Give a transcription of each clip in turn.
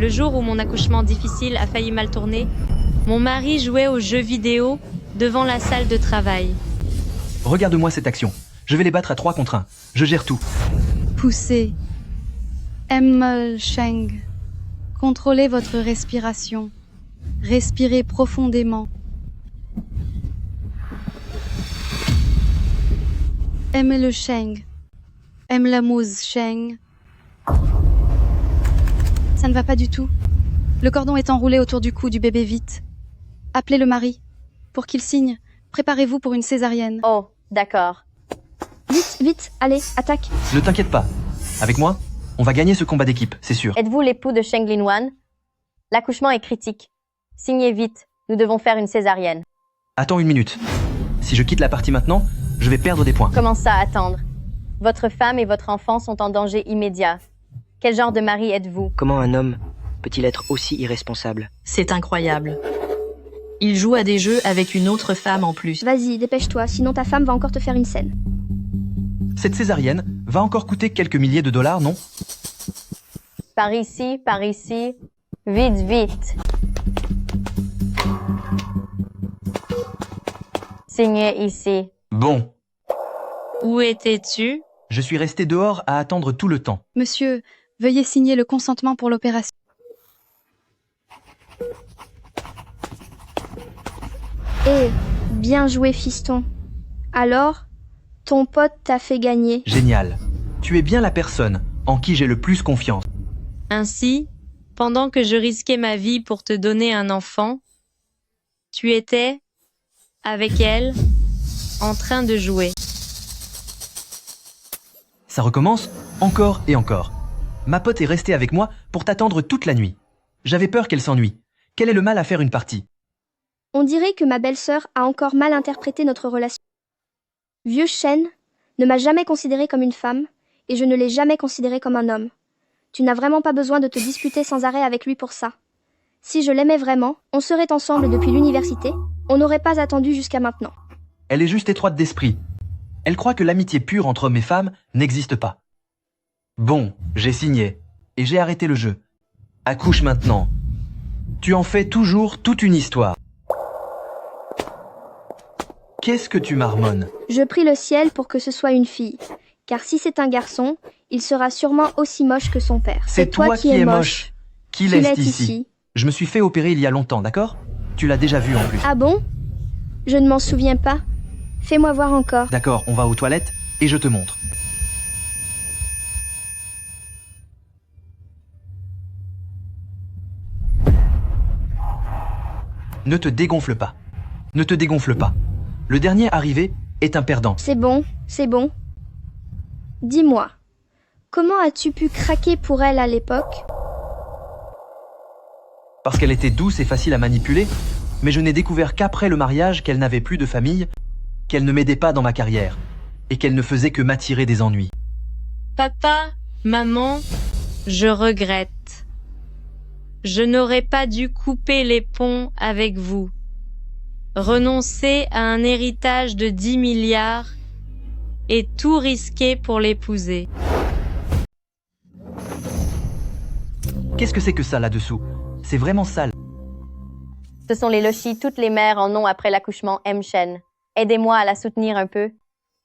Le jour où mon accouchement difficile a failli mal tourner, mon mari jouait aux jeux vidéo devant la salle de travail. Regarde-moi cette action. Je vais les battre à 3 contre 1. Je gère tout. Poussez. M. Sheng. Contrôlez votre respiration. Respirez profondément. Aimez le Sheng. Aime la mousse Sheng. Ça ne va pas du tout. Le cordon est enroulé autour du cou du bébé vite. Appelez le mari. Pour qu'il signe, préparez-vous pour une césarienne. Oh, d'accord. Vite, vite, allez, attaque. Ne t'inquiète pas. Avec moi, on va gagner ce combat d'équipe, c'est sûr. Êtes-vous l'époux de Sheng Linwan? L'accouchement est critique. Signez vite, nous devons faire une césarienne. Attends une minute. Si je quitte la partie maintenant, je vais perdre des points. Comment ça, attendre? Votre femme et votre enfant sont en danger immédiat. Quel genre de mari êtes-vous? Comment un homme peut-il être aussi irresponsable? C'est incroyable. Il joue à des jeux avec une autre femme en plus. Vas-y, dépêche-toi, sinon ta femme va encore te faire une scène. Cette césarienne va encore coûter quelques milliers de dollars, non? Par ici, vite, vite. Signez ici. Bon, Où étais-tu? je suis resté dehors à attendre tout le temps. Monsieur, veuillez signer le consentement pour l'opération. Eh, bien joué, fiston. Alors, ton pote t'a fait gagner. Génial. Tu es bien la personne en qui j'ai le plus confiance. Ainsi, pendant que je risquais ma vie pour te donner un enfant, tu étais, avec elle, en train de jouer. Ça recommence encore et encore. Ma pote est restée avec moi pour t'attendre toute la nuit. J'avais peur qu'elle s'ennuie. Quel est le mal à faire une partie? On dirait que ma belle-sœur a encore mal interprété notre relation. Vieux Shen ne m'a jamais considérée comme une femme, et je ne l'ai jamais considéré comme un homme. Tu n'as vraiment pas besoin de te disputer sans arrêt avec lui pour ça. Si je l'aimais vraiment, on serait ensemble depuis l'université, on n'aurait pas attendu jusqu'à maintenant. Elle est juste étroite d'esprit. Elle croit que l'amitié pure entre hommes et femmes n'existe pas. Bon, j'ai signé, et j'ai arrêté le jeu. Accouche maintenant. Tu en fais toujours toute une histoire. Qu'est-ce que tu marmonnes? Je prie le ciel pour que ce soit une fille, car si c'est un garçon, il sera sûrement aussi moche que son père. C'est toi qui es moche. Qui Qui laisse l'est ici? Je me suis fait opérer il y a longtemps, d'accord? Tu l'as déjà vu en plus. Ah bon? Je ne m'en souviens pas. Fais-moi voir encore. D'accord, on va aux toilettes et je te montre. Ne te dégonfle pas. Ne te dégonfle pas. Le dernier arrivé est un perdant. C'est bon, c'est bon. Dis-moi, comment as-tu pu craquer pour elle à l'époque? Parce qu'elle était douce et facile à manipuler, mais je n'ai découvert qu'après le mariage qu'elle n'avait plus de famille, qu'elle ne m'aidait pas dans ma carrière, et qu'elle ne faisait que m'attirer des ennuis. Papa, maman, je regrette. Je n'aurais pas dû couper les ponts avec vous. Renoncer à un héritage de 10 milliards et tout risquer pour l'épouser. Qu'est-ce que c'est que ça là-dessous? C'est vraiment sale. Ce sont les lochis, toutes les mères en ont après l'accouchement M. Shen. Aidez-moi à la soutenir un peu.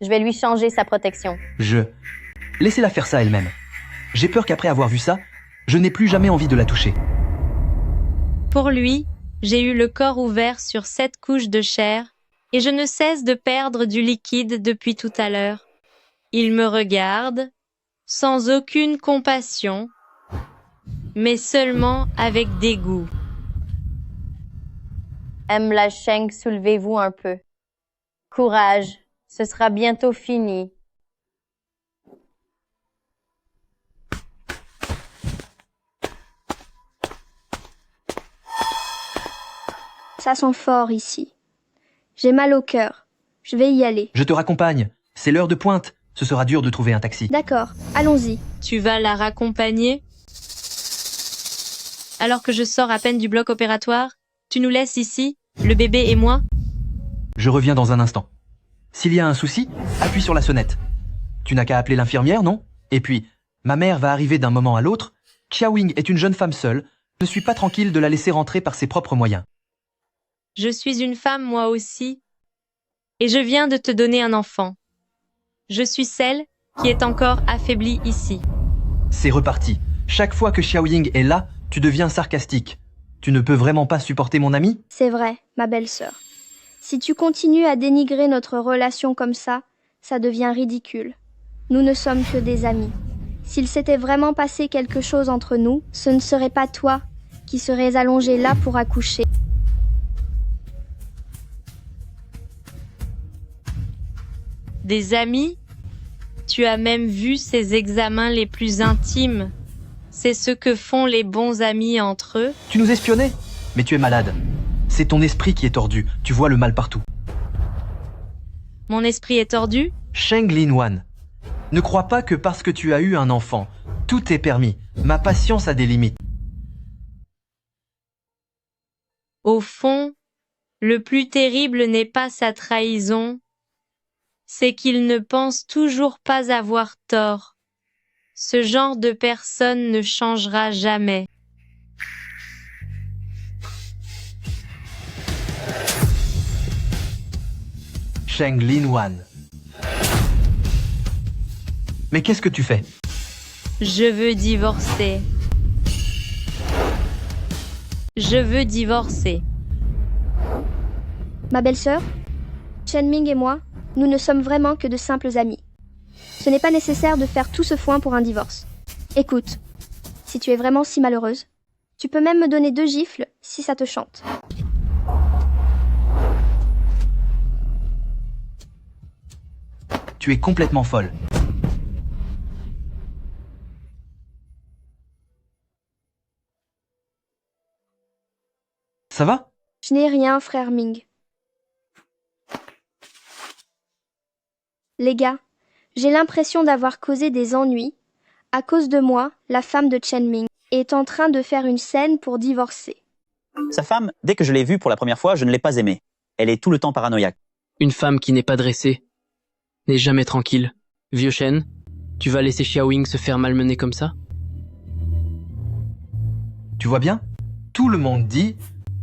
Je vais lui changer sa protection. Laissez-la faire ça elle-même. J'ai peur qu'après avoir vu ça, je n'ai plus jamais envie de la toucher. Pour lui, j'ai eu le corps ouvert sur 7 couches de chair et je ne cesse de perdre du liquide depuis tout à l'heure. Il me regarde, sans aucune compassion, mais seulement avec dégoût. M. la Sheng, soulevez-vous un peu. Courage, ce sera bientôt fini. Ça sent fort ici. J'ai mal au cœur. Je vais y aller. Je te raccompagne. C'est l'heure de pointe. Ce sera dur de trouver un taxi. D'accord, allons-y. Tu vas la raccompagner? Alors que je sors à peine du bloc opératoire, tu nous laisses ici, le bébé et moi? Je reviens dans un instant. S'il y a un souci, appuie sur la sonnette. Tu n'as qu'à appeler l'infirmière, non? Et puis, ma mère va arriver d'un moment à l'autre. Xiaowing est une jeune femme seule. Je ne suis pas tranquille de la laisser rentrer par ses propres moyens. Je suis une femme moi aussi, et je viens de te donner un enfant. Je suis celle qui est encore affaiblie ici. C'est reparti. Chaque fois que Xiaoying est là, tu deviens sarcastique. Tu ne peux vraiment pas supporter mon ami? C'est vrai, ma belle-sœur. Si tu continues à dénigrer notre relation comme ça devient ridicule. Nous ne sommes que des amis. S'il s'était vraiment passé quelque chose entre nous, ce ne serait pas toi qui serais allongé là pour accoucher. Des amis? Tu as même vu ses examens les plus intimes. C'est ce que font les bons amis entre eux. Tu nous espionnais? Mais tu es malade. C'est ton esprit qui est tordu. Tu vois le mal partout. Mon esprit est tordu? Sheng Linwan, ne crois pas que parce que tu as eu un enfant, tout est permis. Ma patience a des limites. Au fond, le plus terrible n'est pas sa trahison, c'est qu'il ne pense toujours pas avoir tort. Ce genre de personne ne changera jamais. Sheng Linwan. Mais qu'est-ce que tu fais? Je veux divorcer. Je veux divorcer. Ma belle-sœur, Chen Ming et moi, nous ne sommes vraiment que de simples amis. Ce n'est pas nécessaire de faire tout ce foin pour un divorce. Écoute, si tu es vraiment si malheureuse, tu peux même me donner 2 gifles si ça te chante. Tu es complètement folle. Ça va? Je n'ai rien, frère Ming. Les gars, j'ai l'impression d'avoir causé des ennuis. À cause de moi, la femme de Chen Ming est en train de faire une scène pour divorcer. Sa femme, dès que je l'ai vue pour la première fois, je ne l'ai pas aimée. Elle est tout le temps paranoïaque. Une femme qui n'est pas dressée n'est jamais tranquille. Vieux Shen, tu vas laisser Xiaoying se faire malmener comme ça? Tu vois bien? Tout le monde dit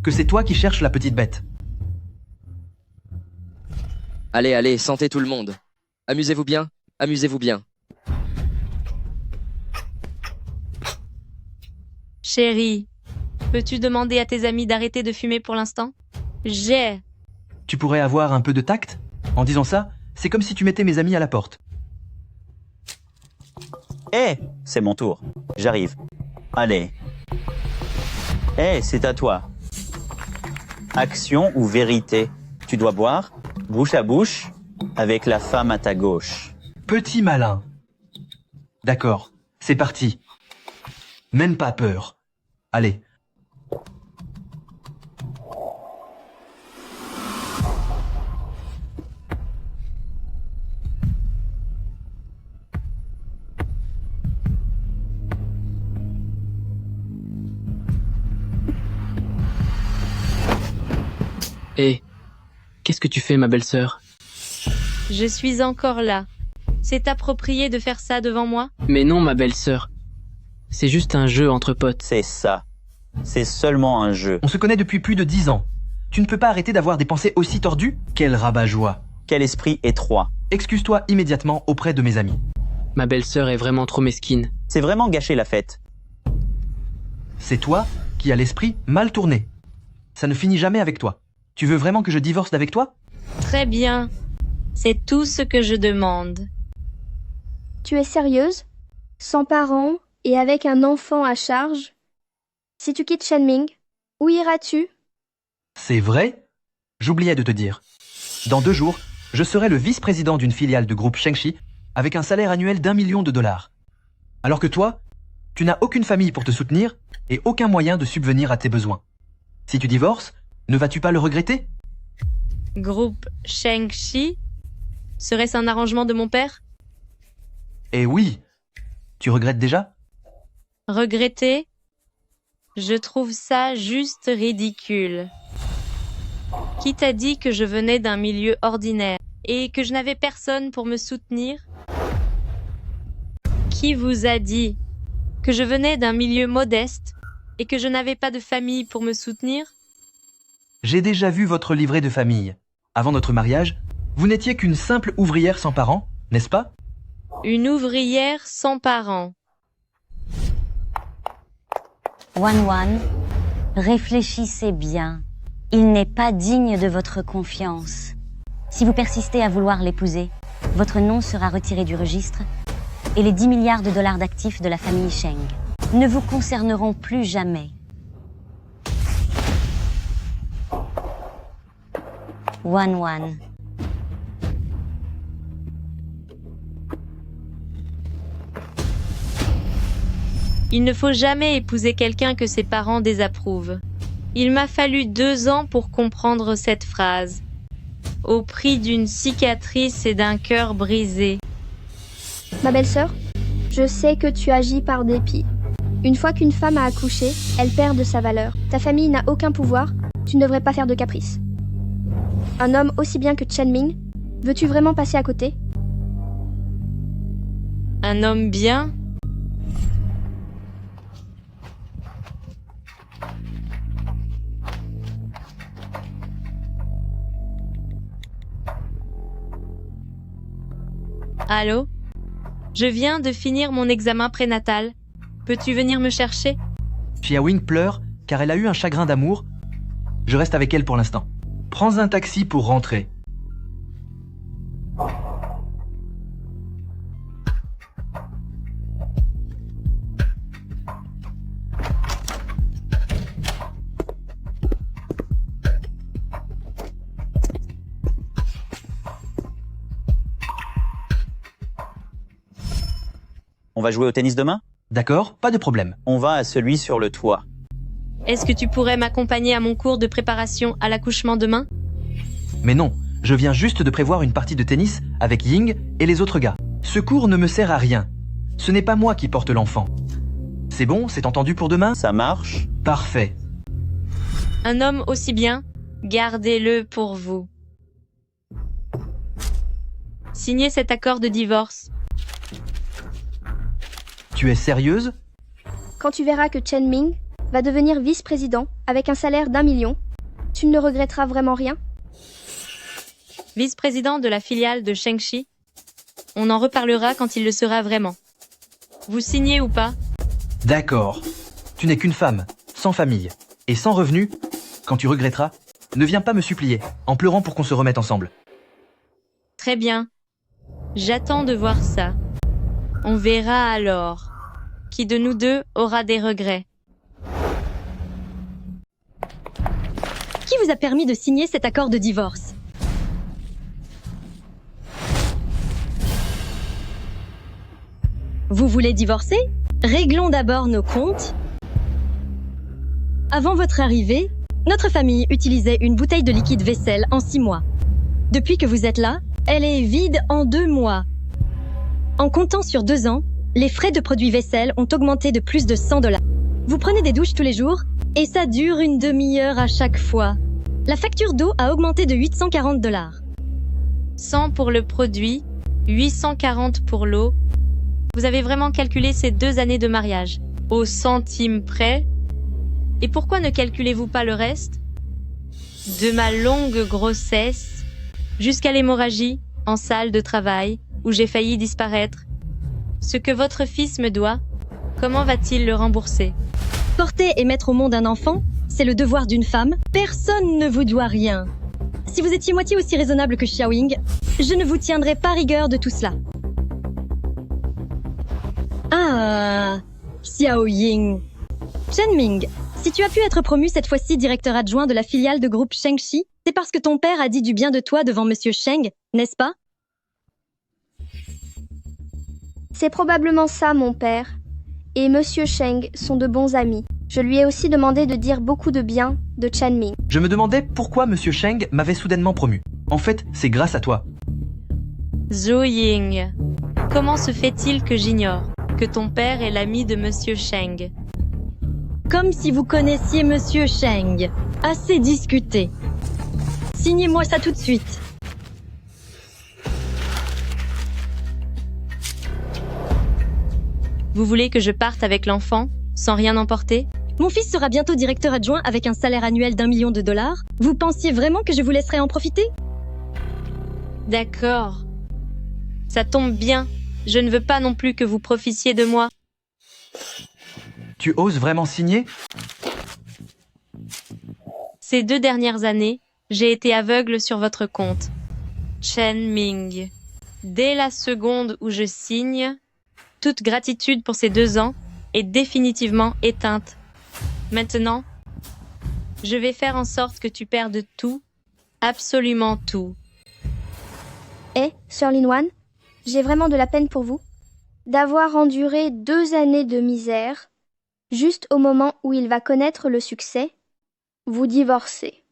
que c'est toi qui cherches la petite bête. Allez, allez, sentez tout le monde. Amusez-vous bien, amusez-vous bien. Chérie, peux-tu demander à tes amis d'arrêter de fumer pour l'instant? Tu pourrais avoir un peu de tact? En disant ça, c'est comme si tu mettais mes amis à la porte. Eh, c'est mon tour. J'arrive. Allez. Eh, c'est à toi. Action ou vérité? Tu dois boire, bouche à bouche, avec la femme à ta gauche. Petit malin. D'accord, c'est parti. Même pas peur. Allez. Hé, qu'est-ce que tu fais, ma belle-sœur? Je suis encore là. C'est approprié de faire ça devant moi? Mais non, ma belle-sœur. C'est juste un jeu entre potes. C'est ça. C'est seulement un jeu. On se connaît depuis plus de 10 ans. Tu ne peux pas arrêter d'avoir des pensées aussi tordues? Quel rabat-joie. Quel esprit étroit. Excuse-toi immédiatement auprès de mes amis. Ma belle-sœur est vraiment trop mesquine. C'est vraiment gâcher la fête. C'est toi qui as l'esprit mal tourné. Ça ne finit jamais avec toi. Tu veux vraiment que je divorce d'avec toi? Très bien. C'est tout ce que je demande. Tu es sérieuse? Sans parents et avec un enfant à charge? Si tu quittes Chen Ming, où iras-tu? C'est vrai? J'oubliais de te dire. Dans 2 jours, je serai le vice-président d'une filiale de groupe Shengxi avec un salaire annuel d'1 million de dollars. Alors que toi, tu n'as aucune famille pour te soutenir et aucun moyen de subvenir à tes besoins. Si tu divorces, ne vas-tu pas le regretter? Groupe Shengxi? Serait-ce un arrangement de mon père? Eh oui. Tu regrettes déjà? Regretter? Je trouve ça juste ridicule. Qui t'a dit que je venais d'un milieu ordinaire et que je n'avais personne pour me soutenir? Qui vous a dit que je venais d'un milieu modeste et que je n'avais pas de famille pour me soutenir? J'ai déjà vu votre livret de famille. Avant notre mariage, vous n'étiez qu'une simple ouvrière sans parents, n'est-ce pas? Une ouvrière sans parents. Wan, réfléchissez bien. Il n'est pas digne de votre confiance. Si vous persistez à vouloir l'épouser, votre nom sera retiré du registre et les 10 milliards de dollars d'actifs de la famille Sheng ne vous concerneront plus jamais. Wan. Il ne faut jamais épouser quelqu'un que ses parents désapprouvent. Il m'a fallu 2 ans pour comprendre cette phrase, au prix d'une cicatrice et d'un cœur brisé. Ma belle-sœur, je sais que tu agis par dépit. Une fois qu'une femme a accouché, elle perd de sa valeur. Ta famille n'a aucun pouvoir, tu ne devrais pas faire de caprices. Un homme aussi bien que Chen Ming, veux-tu vraiment passer à côté? Un homme bien? Allô? Je viens de finir mon examen prénatal. Peux-tu venir me chercher? Xiaowing pleure car elle a eu un chagrin d'amour. Je reste avec elle pour l'instant. Prends un taxi pour rentrer. On va jouer au tennis demain? D'accord, pas de problème. On va à celui sur le toit. Est-ce que tu pourrais m'accompagner à mon cours de préparation à l'accouchement demain? Mais non, je viens juste de prévoir une partie de tennis avec Ying et les autres gars. Ce cours ne me sert à rien. Ce n'est pas moi qui porte l'enfant. C'est bon, c'est entendu pour demain? Ça marche? Parfait. Un homme aussi bien, gardez-le pour vous. Signez cet accord de divorce. Tu es sérieuse? Quand tu verras que Chen Ming va devenir vice-président avec un salaire d'1 million, tu ne regretteras vraiment rien? Vice-président de la filiale de Shengxi, on en reparlera quand il le sera vraiment. Vous signez ou pas? D'accord. Tu n'es qu'une femme, sans famille et sans revenus. Quand tu regretteras, ne viens pas me supplier, en pleurant pour qu'on se remette ensemble. Très bien. J'attends de voir ça. On verra alors. Qui de nous deux aura des regrets? Qui vous a permis de signer cet accord de divorce? Vous voulez divorcer? Réglons d'abord nos comptes. Avant votre arrivée, notre famille utilisait une bouteille de liquide vaisselle en 6 mois. Depuis que vous êtes là, elle est vide en 2 mois. En comptant sur 2 ans, les frais de produits vaisselle ont augmenté de plus de 100 $. Vous prenez des douches tous les jours et ça dure une demi-heure à chaque fois. La facture d'eau a augmenté de 840 $. 100 pour le produit, 840 pour l'eau. Vous avez vraiment calculé ces 2 années de mariage, au centime près? Et pourquoi ne calculez-vous pas le reste? De ma longue grossesse, jusqu'à l'hémorragie, en salle de travail, où j'ai failli disparaître. Ce que votre fils me doit, comment va-t-il le rembourser? Porter et mettre au monde un enfant, c'est le devoir d'une femme. Personne ne vous doit rien. Si vous étiez moitié aussi raisonnable que Xiaowing, je ne vous tiendrais pas rigueur de tout cela. Ah, Xiaoying. Chen Ming, si tu as pu être promu cette fois-ci directeur adjoint de la filiale de groupe Shengxi, c'est parce que ton père a dit du bien de toi devant Monsieur Sheng, n'est-ce pas? C'est probablement ça, mon père. Et Monsieur Sheng sont de bons amis. Je lui ai aussi demandé de dire beaucoup de bien de Chen Ming. Je me demandais pourquoi Monsieur Sheng m'avait soudainement promu. En fait, c'est grâce à toi. Zhou Ying, comment se fait-il que j'ignore que ton père est l'ami de Monsieur Sheng? Comme si vous connaissiez Monsieur Sheng. Assez discuté. Signez-moi ça tout de suite. Vous voulez que je parte avec l'enfant, sans rien emporter? Mon fils sera bientôt directeur adjoint avec un salaire annuel d'1 million de dollars. Vous pensiez vraiment que je vous laisserais en profiter? D'accord. Ça tombe bien. Je ne veux pas non plus que vous profitiez de moi. Tu oses vraiment signer? Ces 2 dernières années, j'ai été aveugle sur votre compte. Chen Ming. Dès la seconde où je signe, toute gratitude pour ces 2 ans est définitivement éteinte. Maintenant, je vais faire en sorte que tu perdes tout, absolument tout. Eh, Sir Lin-Wan, j'ai vraiment de la peine pour vous d'avoir enduré 2 années de misère, juste au moment où il va connaître le succès, vous divorcez.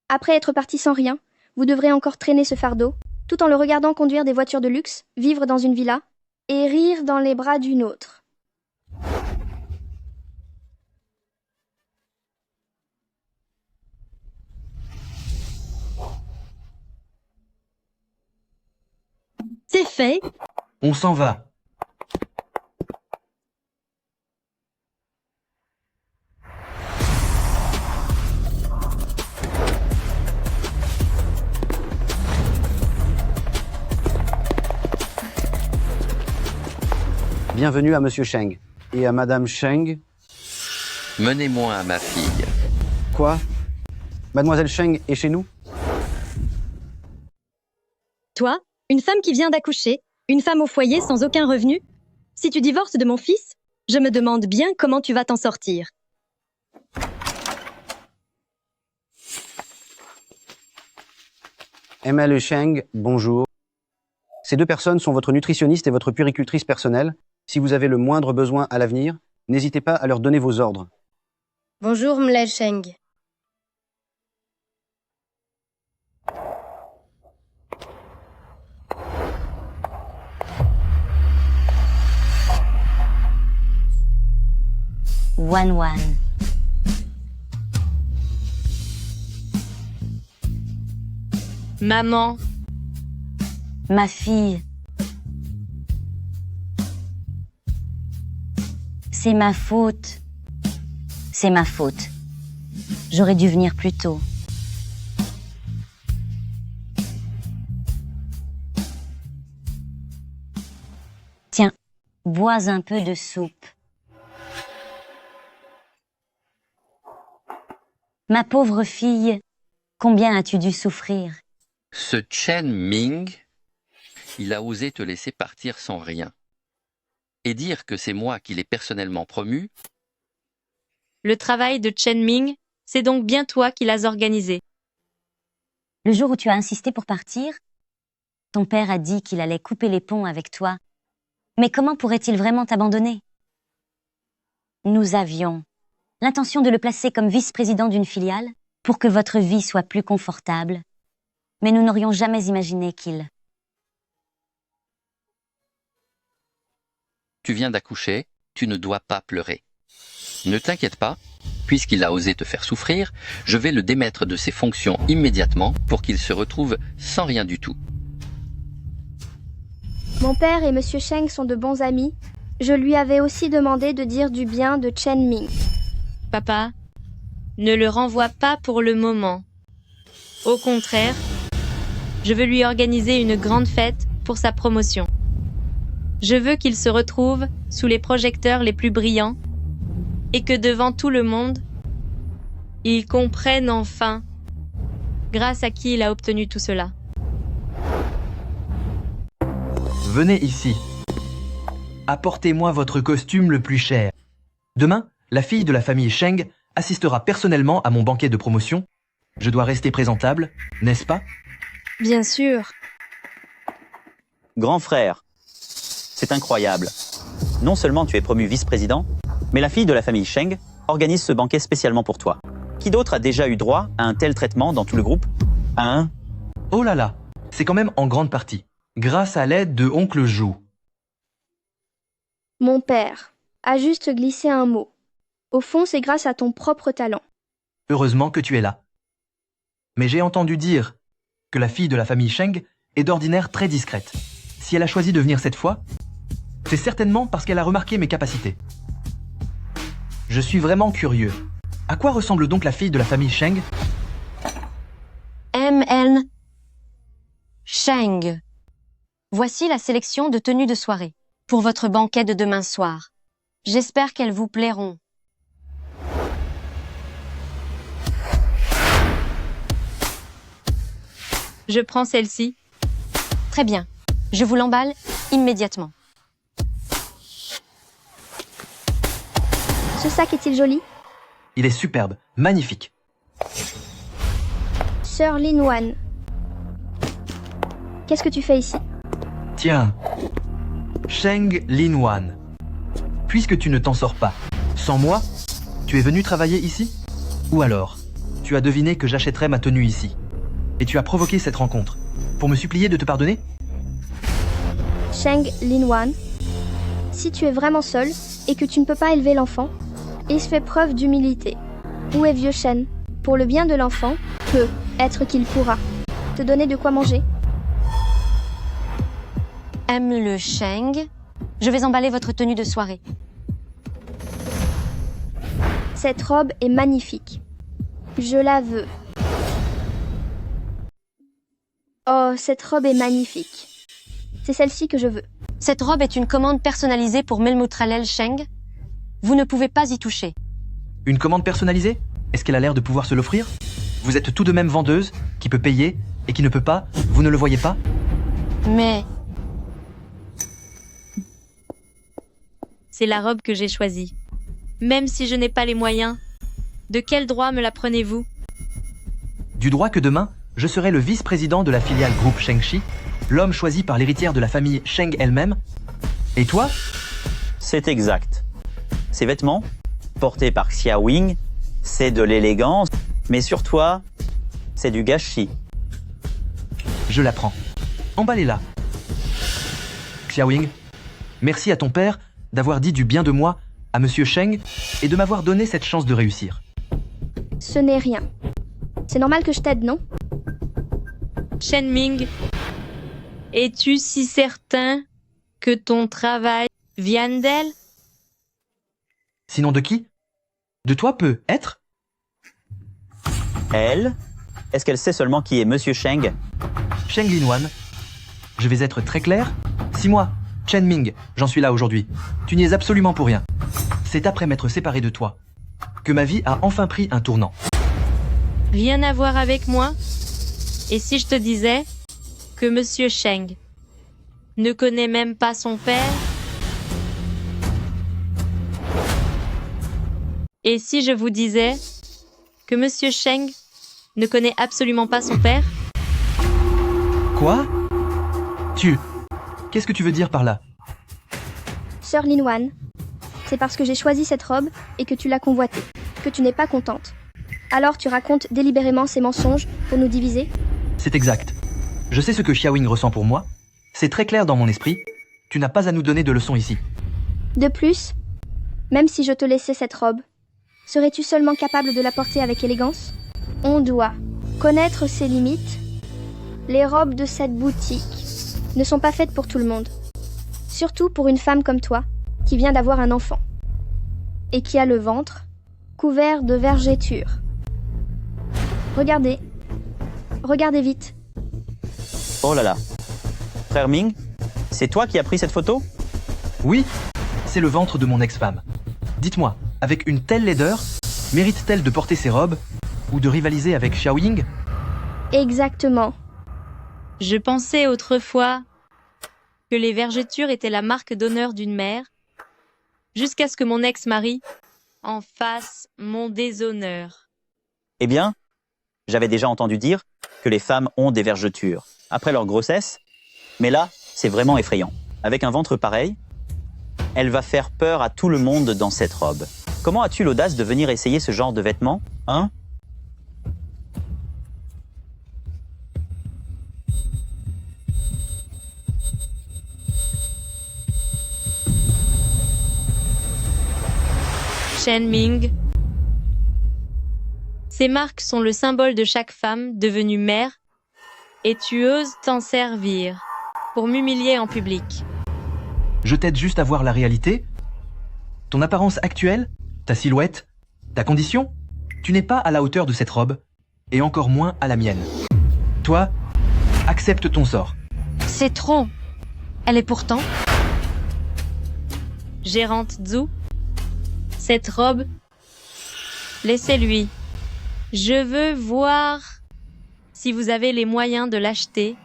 Après être parti sans rien, vous devrez encore traîner ce fardeau, tout en le regardant conduire des voitures de luxe, vivre dans une villa, et rire dans les bras d'une autre. C'est fait. On s'en va. Bienvenue à Monsieur Sheng. Et à Madame Sheng. Menez-moi à ma fille. Quoi? Mademoiselle Sheng est chez nous? Toi, une femme qui vient d'accoucher, une femme au foyer sans aucun revenu. Si tu divorces de mon fils, je me demande bien comment tu vas t'en sortir. ML Sheng, bonjour. Ces 2 personnes sont votre nutritionniste et votre puéricultrice personnelle. Si vous avez le moindre besoin à l'avenir, n'hésitez pas à leur donner vos ordres. Bonjour, Mlel Sheng. Wan. Maman. Ma fille. C'est ma faute. C'est ma faute. J'aurais dû venir plus tôt. Tiens, bois un peu de soupe. Ma pauvre fille, combien as-tu dû souffrir? Ce Chen Ming, il a osé te laisser partir sans rien. Et dire que c'est moi qui l'ai personnellement promu. Le travail de Chen Ming, c'est donc bien toi qui l'as organisé. Le jour où tu as insisté pour partir, ton père a dit qu'il allait couper les ponts avec toi. Mais comment pourrait-il vraiment t'abandonner? Nous avions l'intention de le placer comme vice-président d'une filiale pour que votre vie soit plus confortable. Mais nous n'aurions jamais imaginé qu'il... Tu viens d'accoucher, tu ne dois pas pleurer. Ne t'inquiète pas, puisqu'il a osé te faire souffrir, je vais le démettre de ses fonctions immédiatement pour qu'il se retrouve sans rien du tout. Mon père et Monsieur Sheng sont de bons amis. Je lui avais aussi demandé de dire du bien de Chen Ming. Papa, ne le renvoie pas pour le moment. Au contraire, je veux lui organiser une grande fête pour sa promotion. Je veux qu'il se retrouve sous les projecteurs les plus brillants et que devant tout le monde, il comprenne enfin grâce à qui il a obtenu tout cela. Venez ici. Apportez-moi votre costume le plus cher. Demain, la fille de la famille Sheng assistera personnellement à mon banquet de promotion. Je dois rester présentable, n'est-ce pas? Bien sûr. Grand frère, c'est incroyable. Non seulement tu es promu vice-président, mais la fille de la famille Sheng organise ce banquet spécialement pour toi. Qui d'autre a déjà eu droit à un tel traitement dans tout le groupe? Oh là là, c'est quand même en grande partie grâce à l'aide de Oncle Zhou. Mon père a juste glissé un mot. Au fond, c'est grâce à ton propre talent. Heureusement que tu es là. Mais j'ai entendu dire que la fille de la famille Sheng est d'ordinaire très discrète. Si elle a choisi de venir cette fois, c'est certainement parce qu'elle a remarqué mes capacités. Je suis vraiment curieux. À quoi ressemble donc la fille de la famille Sheng? M.N. Sheng. Voici la sélection de tenues de soirée pour votre banquet de demain soir. J'espère qu'elles vous plairont. Je prends celle-ci. Très bien. Je vous l'emballe immédiatement. Ce sac est-il joli? Il est superbe, magnifique. Sœur Linwan. Qu'est-ce que tu fais ici? Tiens, Sheng Linwan. Puisque tu ne t'en sors pas, sans moi, tu es venu travailler ici? Ou alors, tu as deviné que j'achèterais ma tenue ici? Et tu as provoqué cette rencontre, pour me supplier de te pardonner? Sheng Linwan, si tu es vraiment seul et que tu ne peux pas élever l'enfant, il se fait preuve d'humilité. Où est vieux Shen? Pour le bien de l'enfant, peut-être qu'il pourra te donner de quoi manger. Aime le Sheng. Je vais emballer votre tenue de soirée. Cette robe est magnifique. Je la veux. Oh, cette robe est magnifique. C'est celle-ci que je veux. Cette robe est une commande personnalisée pour Melmutralel Sheng. Vous ne pouvez pas y toucher. Une commande personnalisée? Est-ce qu'elle a l'air de pouvoir se l'offrir? Vous êtes tout de même vendeuse, qui peut payer, et qui ne peut pas, vous ne le voyez pas? Mais... C'est la robe que j'ai choisie. Même si je n'ai pas les moyens, de quel droit me la prenez-vous? Du droit que demain, je serai le vice-président de la filiale groupe Shengxi, l'homme choisi par l'héritière de la famille Sheng elle-même. Et toi? C'est exact. Ces vêtements, portés par Xiaowing, c'est de l'élégance, mais sur toi, c'est du gâchis. Je la prends. Emballez-la. Xiaowing, merci à ton père d'avoir dit du bien de moi à Monsieur Sheng et de m'avoir donné cette chance de réussir. Ce n'est rien. C'est normal que je t'aide, non? Shen Ming, es-tu si certain que ton travail vienne d'elle? Sinon de qui? De toi peut être? Elle? Est-ce qu'elle sait seulement qui est Monsieur Sheng? Sheng Linwan. Je vais être très clair. Si moi, Chen Ming, j'en suis là aujourd'hui, tu n'y es absolument pour rien. C'est après m'être séparé de toi que ma vie a enfin pris un tournant. Rien à voir avec moi? Et si je te disais que Monsieur Sheng ne connaît même pas son père? Et si je vous disais que Monsieur Sheng ne connaît absolument pas son père? Quoi? Qu'est-ce que tu veux dire par là? Sœur Linwan, c'est parce que j'ai choisi cette robe et que tu l'as convoitée, que tu n'es pas contente. Alors tu racontes délibérément ces mensonges pour nous diviser? C'est exact. Je sais ce que Xiaowing ressent pour moi. C'est très clair dans mon esprit. Tu n'as pas à nous donner de leçons ici. De plus, même si je te laissais cette robe, serais-tu seulement capable de la porter avec élégance? On doit connaître ses limites. Les robes de cette boutique ne sont pas faites pour tout le monde. Surtout pour une femme comme toi, qui vient d'avoir un enfant. Et qui a le ventre couvert de vergetures. Regardez. Regardez vite. Oh là là. Frère Ming, c'est toi qui as pris cette photo? Oui, c'est le ventre de mon ex-femme. Dites-moi, avec une telle laideur, mérite-t-elle de porter ces robes ou de rivaliser avec Xiaowing? Exactement. Je pensais autrefois que les vergetures étaient la marque d'honneur d'une mère, jusqu'à ce que mon ex-mari en fasse mon déshonneur. Eh bien, j'avais déjà entendu dire que les femmes ont des vergetures après leur grossesse, mais là, c'est vraiment effrayant. Avec un ventre pareil, elle va faire peur à tout le monde dans cette robe. Comment as-tu l'audace de venir essayer ce genre de vêtements, hein? Shen Ming. Ces marques sont le symbole de chaque femme devenue mère, et tu oses t'en servir pour m'humilier en public. Je t'aide juste à voir la réalité. Ton apparence actuelle ta silhouette, ta condition, tu n'es pas à la hauteur de cette robe, et encore moins à la mienne. Toi, accepte ton sort. C'est trop. Elle est pourtant... Gérante Zhu, cette robe, laissez-lui. Je veux voir si vous avez les moyens de l'acheter.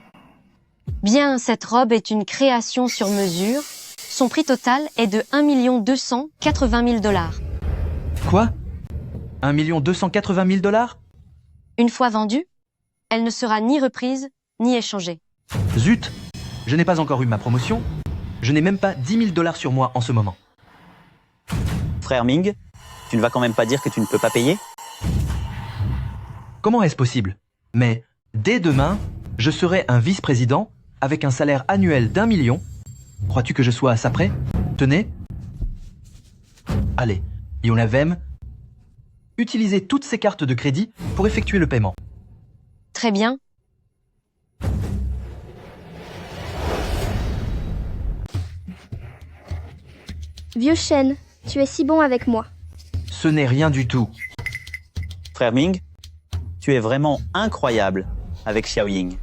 Bien, cette robe est une création sur mesure. Son prix total est de 1 280 000 $. Quoi 1 280 000 $? Une fois vendue, elle ne sera ni reprise ni échangée. Zut, je n'ai pas encore eu ma promotion. Je n'ai même pas 10 000 $ sur moi en ce moment. Frère Ming, tu ne vas quand même pas dire que tu ne peux pas payer? Comment est-ce possible? Mais dès demain, je serai un vice-président avec un salaire annuel d'1 million. Crois-tu que je sois à ça près? Tenez. Allez, Yonavem, utilisez toutes ces cartes de crédit pour effectuer le paiement. Très bien. Vieux Shen, tu es si bon avec moi. Ce n'est rien du tout. Frère Ming, tu es vraiment incroyable avec Xiaoying.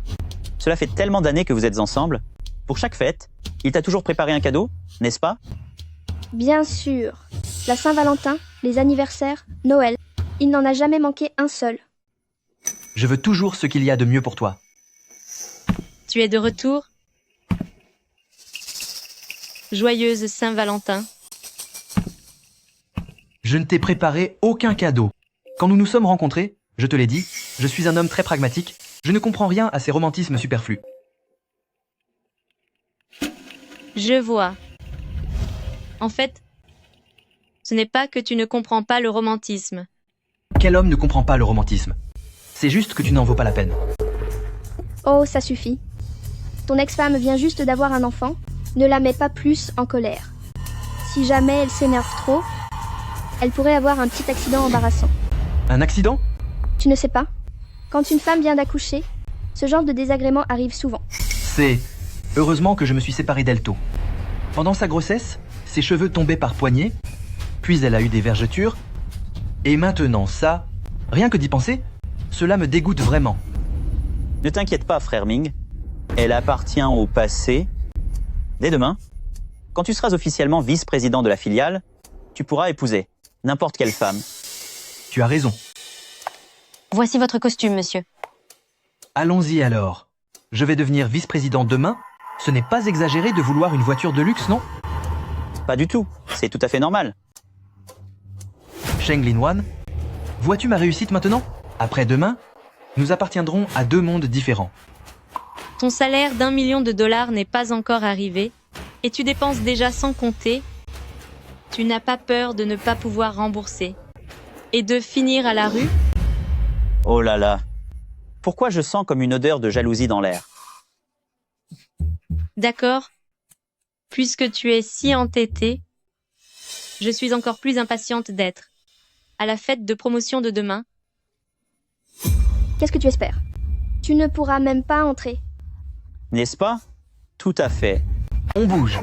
Cela fait tellement d'années que vous êtes ensemble. Pour chaque fête, il t'a toujours préparé un cadeau, n'est-ce pas? Bien sûr. La Saint-Valentin, les anniversaires, Noël. Il n'en a jamais manqué un seul. Je veux toujours ce qu'il y a de mieux pour toi. Tu es de retour? Joyeuse Saint-Valentin. Je ne t'ai préparé aucun cadeau. Quand nous nous sommes rencontrés, je te l'ai dit, je suis un homme très pragmatique. Je ne comprends rien à ces romantismes superflus. Je vois. En fait, ce n'est pas que tu ne comprends pas le romantisme. Quel homme ne comprend pas le romantisme? C'est juste que tu n'en vaux pas la peine. Oh, ça suffit. Ton ex-femme vient juste d'avoir un enfant. Ne la mets pas plus en colère. Si jamais elle s'énerve trop, elle pourrait avoir un petit accident embarrassant. Un accident? Tu ne sais pas? Quand une femme vient d'accoucher, ce genre de désagrément arrive souvent. C'est... Heureusement que je me suis séparé d'elle tôt. Pendant sa grossesse, ses cheveux tombaient par poignées, puis elle a eu des vergetures, et maintenant ça, rien que d'y penser, cela me dégoûte vraiment. Ne t'inquiète pas, frère Ming. Elle appartient au passé. Dès demain, quand tu seras officiellement vice-président de la filiale, tu pourras épouser n'importe quelle femme. Tu as raison. Voici votre costume, monsieur. Allons-y alors. Je vais devenir vice-président demain. Ce n'est pas exagéré de vouloir une voiture de luxe, non? Pas du tout. C'est tout à fait normal. Sheng Linwan, vois-tu ma réussite maintenant? Après-demain, nous appartiendrons à deux mondes différents. Ton salaire d'1 million de dollars n'est pas encore arrivé et tu dépenses déjà sans compter. Tu n'as pas peur de ne pas pouvoir rembourser et de finir à la rue? Oh là là. Pourquoi je sens comme une odeur de jalousie dans l'air? D'accord. Puisque tu es si entêté, je suis encore plus impatiente d'être à la fête de promotion de demain. Qu'est-ce que tu espères? Tu ne pourras même pas entrer. N'est-ce pas? Tout à fait. On bouge.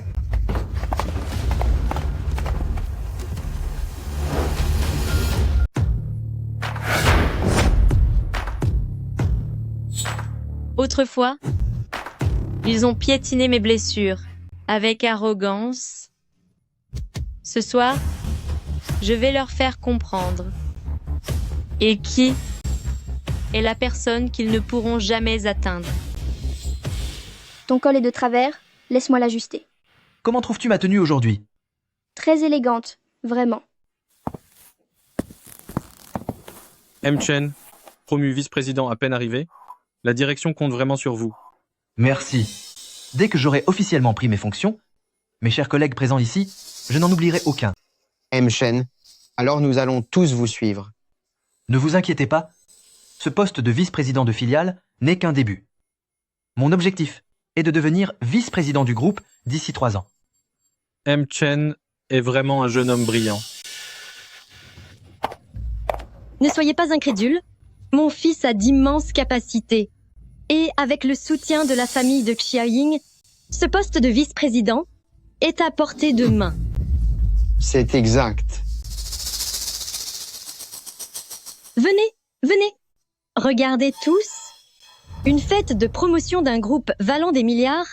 Autrefois, ils ont piétiné mes blessures avec arrogance. Ce soir, je vais leur faire comprendre. Et qui est la personne qu'ils ne pourront jamais atteindre. Ton col est de travers, laisse-moi l'ajuster. Comment trouves-tu ma tenue aujourd'hui? Très élégante, vraiment. M. Chen, promu vice-président à peine arrivé, la direction compte vraiment sur vous. Merci. Dès que j'aurai officiellement pris mes fonctions, mes chers collègues présents ici, je n'en oublierai aucun. M. Chen, alors nous allons tous vous suivre. Ne vous inquiétez pas, ce poste de vice-président de filiale n'est qu'un début. Mon objectif est de devenir vice-président du groupe d'ici 3 ans. M. Chen est vraiment un jeune homme brillant. Ne soyez pas incrédule. Mon fils a d'immenses capacités. Et avec le soutien de la famille de Xiaoying, ce poste de vice-président est à portée de main. C'est exact. Venez, venez. Regardez tous. Une fête de promotion d'un groupe valant des milliards,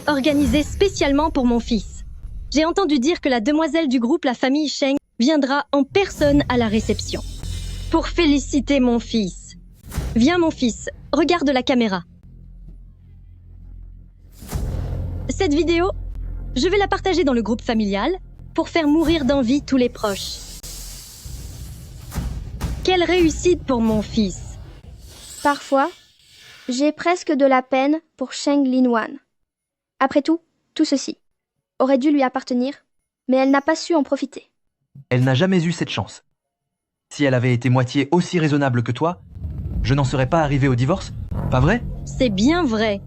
organisée spécialement pour mon fils. J'ai entendu dire que la demoiselle du groupe, la famille Sheng, viendra en personne à la réception. Pour féliciter mon fils. Viens mon fils, regarde la caméra. Cette vidéo, je vais la partager dans le groupe familial pour faire mourir d'envie tous les proches. Quelle réussite pour mon fils! Parfois, j'ai presque de la peine pour Sheng Linwan. Après tout ceci aurait dû lui appartenir, mais elle n'a pas su en profiter. Elle n'a jamais eu cette chance. Si elle avait été moitié aussi raisonnable que toi, je n'en serais pas arrivé au divorce, pas vrai? C'est bien vrai.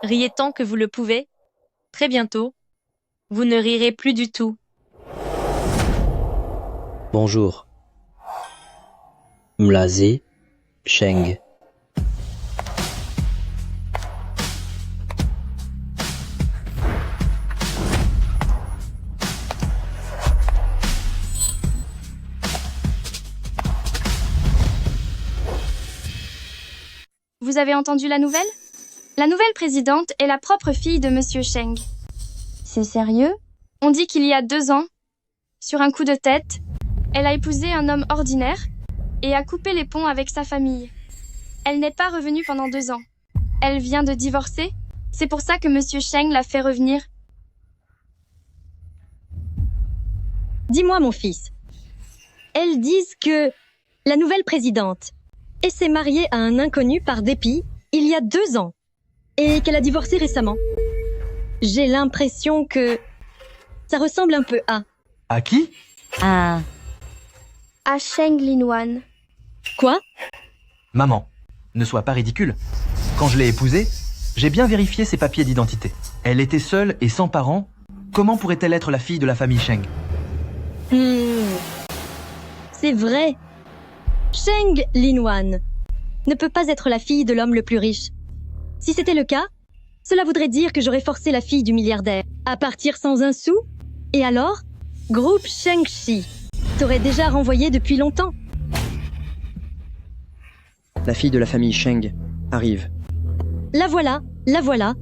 Riez tant que vous le pouvez. Très bientôt, vous ne rirez plus du tout. Bonjour. Mlaze Sheng. Vous avez entendu la nouvelle? La nouvelle présidente est la propre fille de Monsieur Sheng. C'est sérieux? On dit qu'il y a 2 ans, sur un coup de tête, elle a épousé un homme ordinaire et a coupé les ponts avec sa famille. Elle n'est pas revenue pendant 2 ans. Elle vient de divorcer. C'est pour ça que Monsieur Sheng l'a fait revenir. Dis-moi, mon fils. Elles disent que la nouvelle présidente s'est mariée à un inconnu par dépit il y a 2 ans et qu'elle a divorcé récemment. J'ai l'impression que ça ressemble un peu à... À qui? À Sheng Linwan. Quoi? Maman, ne sois pas ridicule. Quand je l'ai épousée, j'ai bien vérifié ses papiers d'identité. Elle était seule et sans parents. Comment pourrait-elle être la fille de la famille Sheng? C'est vrai. Sheng Linwan ne peut pas être la fille de l'homme le plus riche. Si c'était le cas, cela voudrait dire que j'aurais forcé la fille du milliardaire à partir sans un sou. Et alors, groupe Shengxi t'aurait déjà renvoyé depuis longtemps. La fille de la famille Sheng arrive. La voilà, la voilà.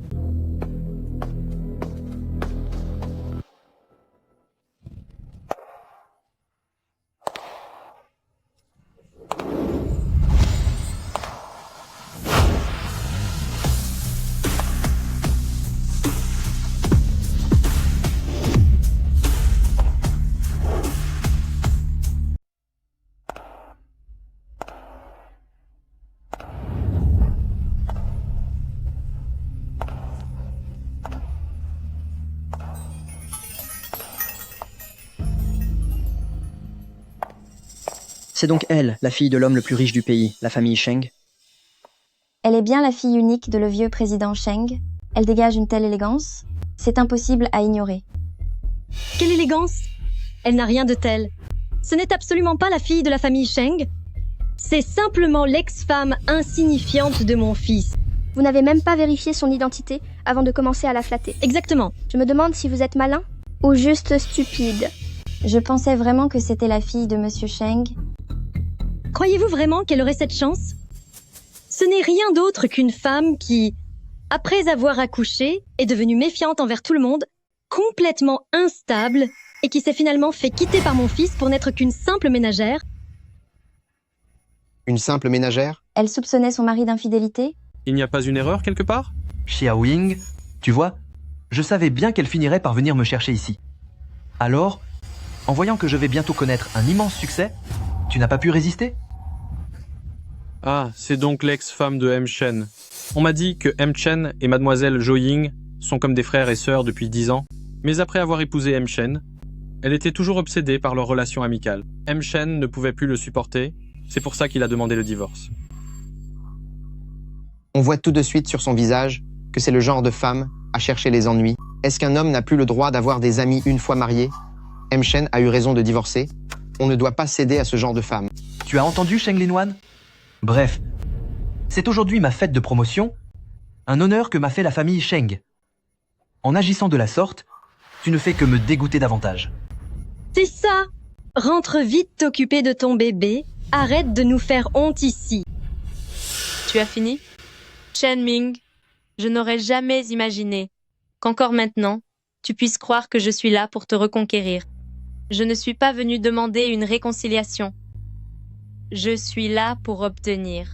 C'est donc elle, la fille de l'homme le plus riche du pays, la famille Sheng. Elle est bien la fille unique de le vieux président Sheng. Elle dégage une telle élégance, c'est impossible à ignorer. Quelle élégance! Elle n'a rien de tel. Ce n'est absolument pas la fille de la famille Sheng. C'est simplement l'ex-femme insignifiante de mon fils. Vous n'avez même pas vérifié son identité avant de commencer à la flatter. Exactement. Je me demande si vous êtes malin ou juste stupide. Je pensais vraiment que c'était la fille de Monsieur Sheng. Croyez-vous vraiment qu'elle aurait cette chance? Ce n'est rien d'autre qu'une femme qui, après avoir accouché, est devenue méfiante envers tout le monde, complètement instable, et qui s'est finalement fait quitter par mon fils pour n'être qu'une simple ménagère. Une simple ménagère? Elle soupçonnait son mari d'infidélité? Il n'y a pas une erreur quelque part? Xiaowing, tu vois, je savais bien qu'elle finirait par venir me chercher ici. Alors, en voyant que je vais bientôt connaître un immense succès, tu n'as pas pu résister? Ah, c'est donc l'ex-femme de M. Chen. On m'a dit que M. Chen et mademoiselle Zhou Ying sont comme des frères et sœurs depuis 10 ans, mais après avoir épousé M. Chen, elle était toujours obsédée par leur relation amicale. M. Chen ne pouvait plus le supporter, c'est pour ça qu'il a demandé le divorce. On voit tout de suite sur son visage que c'est le genre de femme à chercher les ennuis. Est-ce qu'un homme n'a plus le droit d'avoir des amis une fois marié? M. Chen a eu raison de divorcer. On ne doit pas céder à ce genre de femme. Tu as entendu, Sheng Linwan? Bref, c'est aujourd'hui ma fête de promotion, Un honneur que m'a fait la famille Sheng. En agissant de la sorte, tu ne fais que me dégoûter davantage. C'est ça! Rentre vite t'occuper de ton bébé. Arrête de nous faire honte ici. Tu as fini? Chen Ming, je n'aurais jamais imaginé qu'encore maintenant, tu puisses croire que je suis là pour te reconquérir. Je ne suis pas venue demander une réconciliation. Je suis là pour obtenir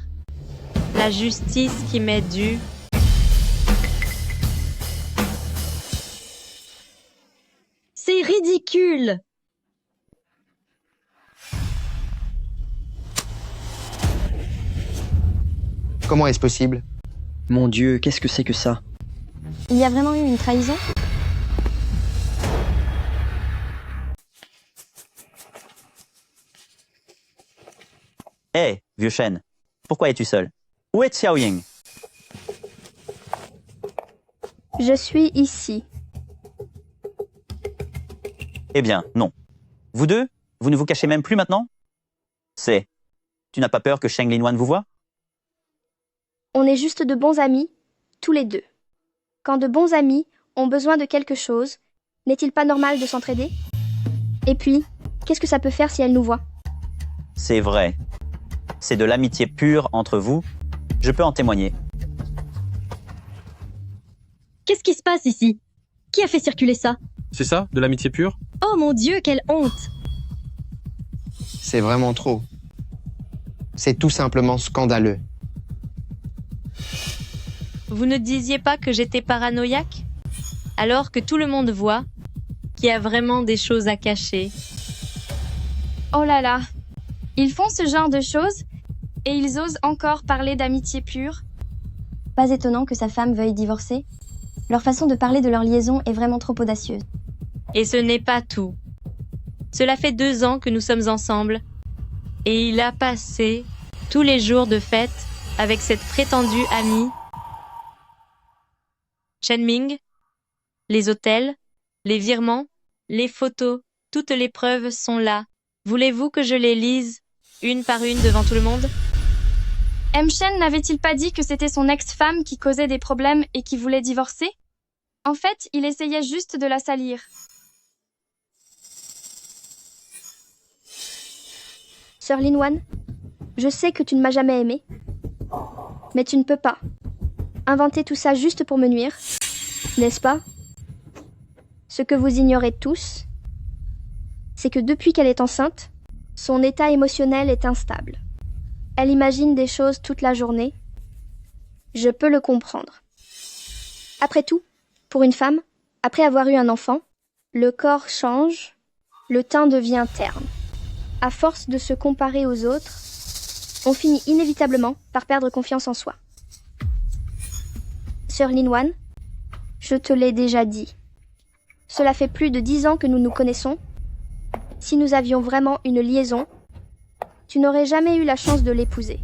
la justice qui m'est due. C'est ridicule! Comment est-ce possible? Mon Dieu, qu'est-ce que c'est que ça? Il y a vraiment eu une trahison? Hé, vieux Shen, pourquoi es-tu seul? Où est Xiaoying? Je suis ici. Eh bien, non. Vous deux, vous ne vous cachez même plus maintenant? Tu n'as pas peur que Sheng Linwan vous voie? On est juste de bons amis, tous les deux. Quand de bons amis ont besoin de quelque chose, n'est-il pas normal de s'entraider? Et puis, qu'est-ce que ça peut faire si elle nous voit? C'est vrai. C'est de l'amitié pure entre vous. Je peux en témoigner. Qu'est-ce qui se passe ici? Qui a fait circuler ça? C'est ça, de l'amitié pure? Oh mon Dieu, quelle honte! C'est vraiment trop. C'est tout simplement scandaleux. Vous ne disiez pas que j'étais paranoïaque? Alors que tout le monde voit qu'il y a vraiment des choses à cacher. Oh là là, ils font ce genre de choses et ils osent encore parler d'amitié pure. Pas étonnant que sa femme veuille divorcer. Leur façon de parler de leur liaison est vraiment trop audacieuse. Et ce n'est pas tout. Cela fait 2 ans que nous sommes ensemble et il a passé tous les jours de fête avec cette prétendue amie. Chen Ming, les hôtels, les virements, les photos, toutes les preuves sont là. Voulez-vous que je les lise, une par une devant tout le monde? Shen n'avait-il pas dit que c'était son ex-femme qui causait des problèmes et qui voulait divorcer? En fait, il essayait juste de la salir. Sœur Linwan, je sais que tu ne m'as jamais aimé. Mais tu ne peux pas inventer tout ça juste pour me nuire, n'est-ce pas? Ce que vous ignorez tous, c'est que depuis qu'elle est enceinte, son état émotionnel est instable. Elle imagine des choses toute la journée. Je peux le comprendre. Après tout, pour une femme, après avoir eu un enfant, le corps change, le teint devient terne. À force de se comparer aux autres, on finit inévitablement par perdre confiance en soi. Sœur Linwan, je te l'ai déjà dit. Cela fait plus de 10 ans que nous nous connaissons. Si nous avions vraiment une liaison, tu n'aurais jamais eu la chance de l'épouser.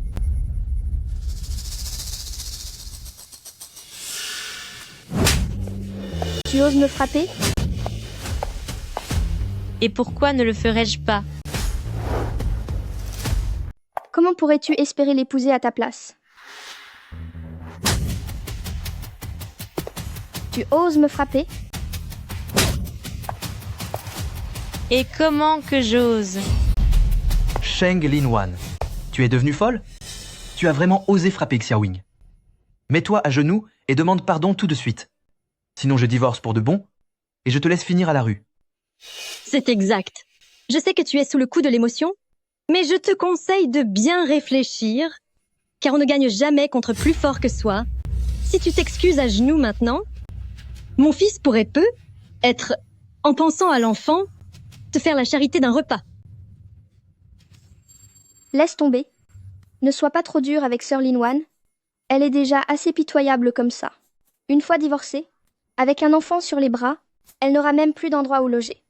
Tu oses me frapper? Et pourquoi ne le ferais-je pas? Comment pourrais-tu espérer l'épouser à ta place? Tu oses me frapper? Et comment que j'ose? Sheng Linwan, tu es devenue folle? Tu as vraiment osé frapper Xiaoying. Mets-toi à genoux et demande pardon tout de suite. Sinon je divorce pour de bon et je te laisse finir à la rue. C'est exact. Je sais que tu es sous le coup de l'émotion, mais je te conseille de bien réfléchir, car on ne gagne jamais contre plus fort que soi. Si tu t'excuses à genoux maintenant, mon fils pourrait être, en pensant à l'enfant, te faire la charité d'un repas. Laisse tomber. Ne sois pas trop dur avec Sœur Linwan. Elle est déjà assez pitoyable comme ça. Une fois divorcée, avec un enfant sur les bras, elle n'aura même plus d'endroit où loger.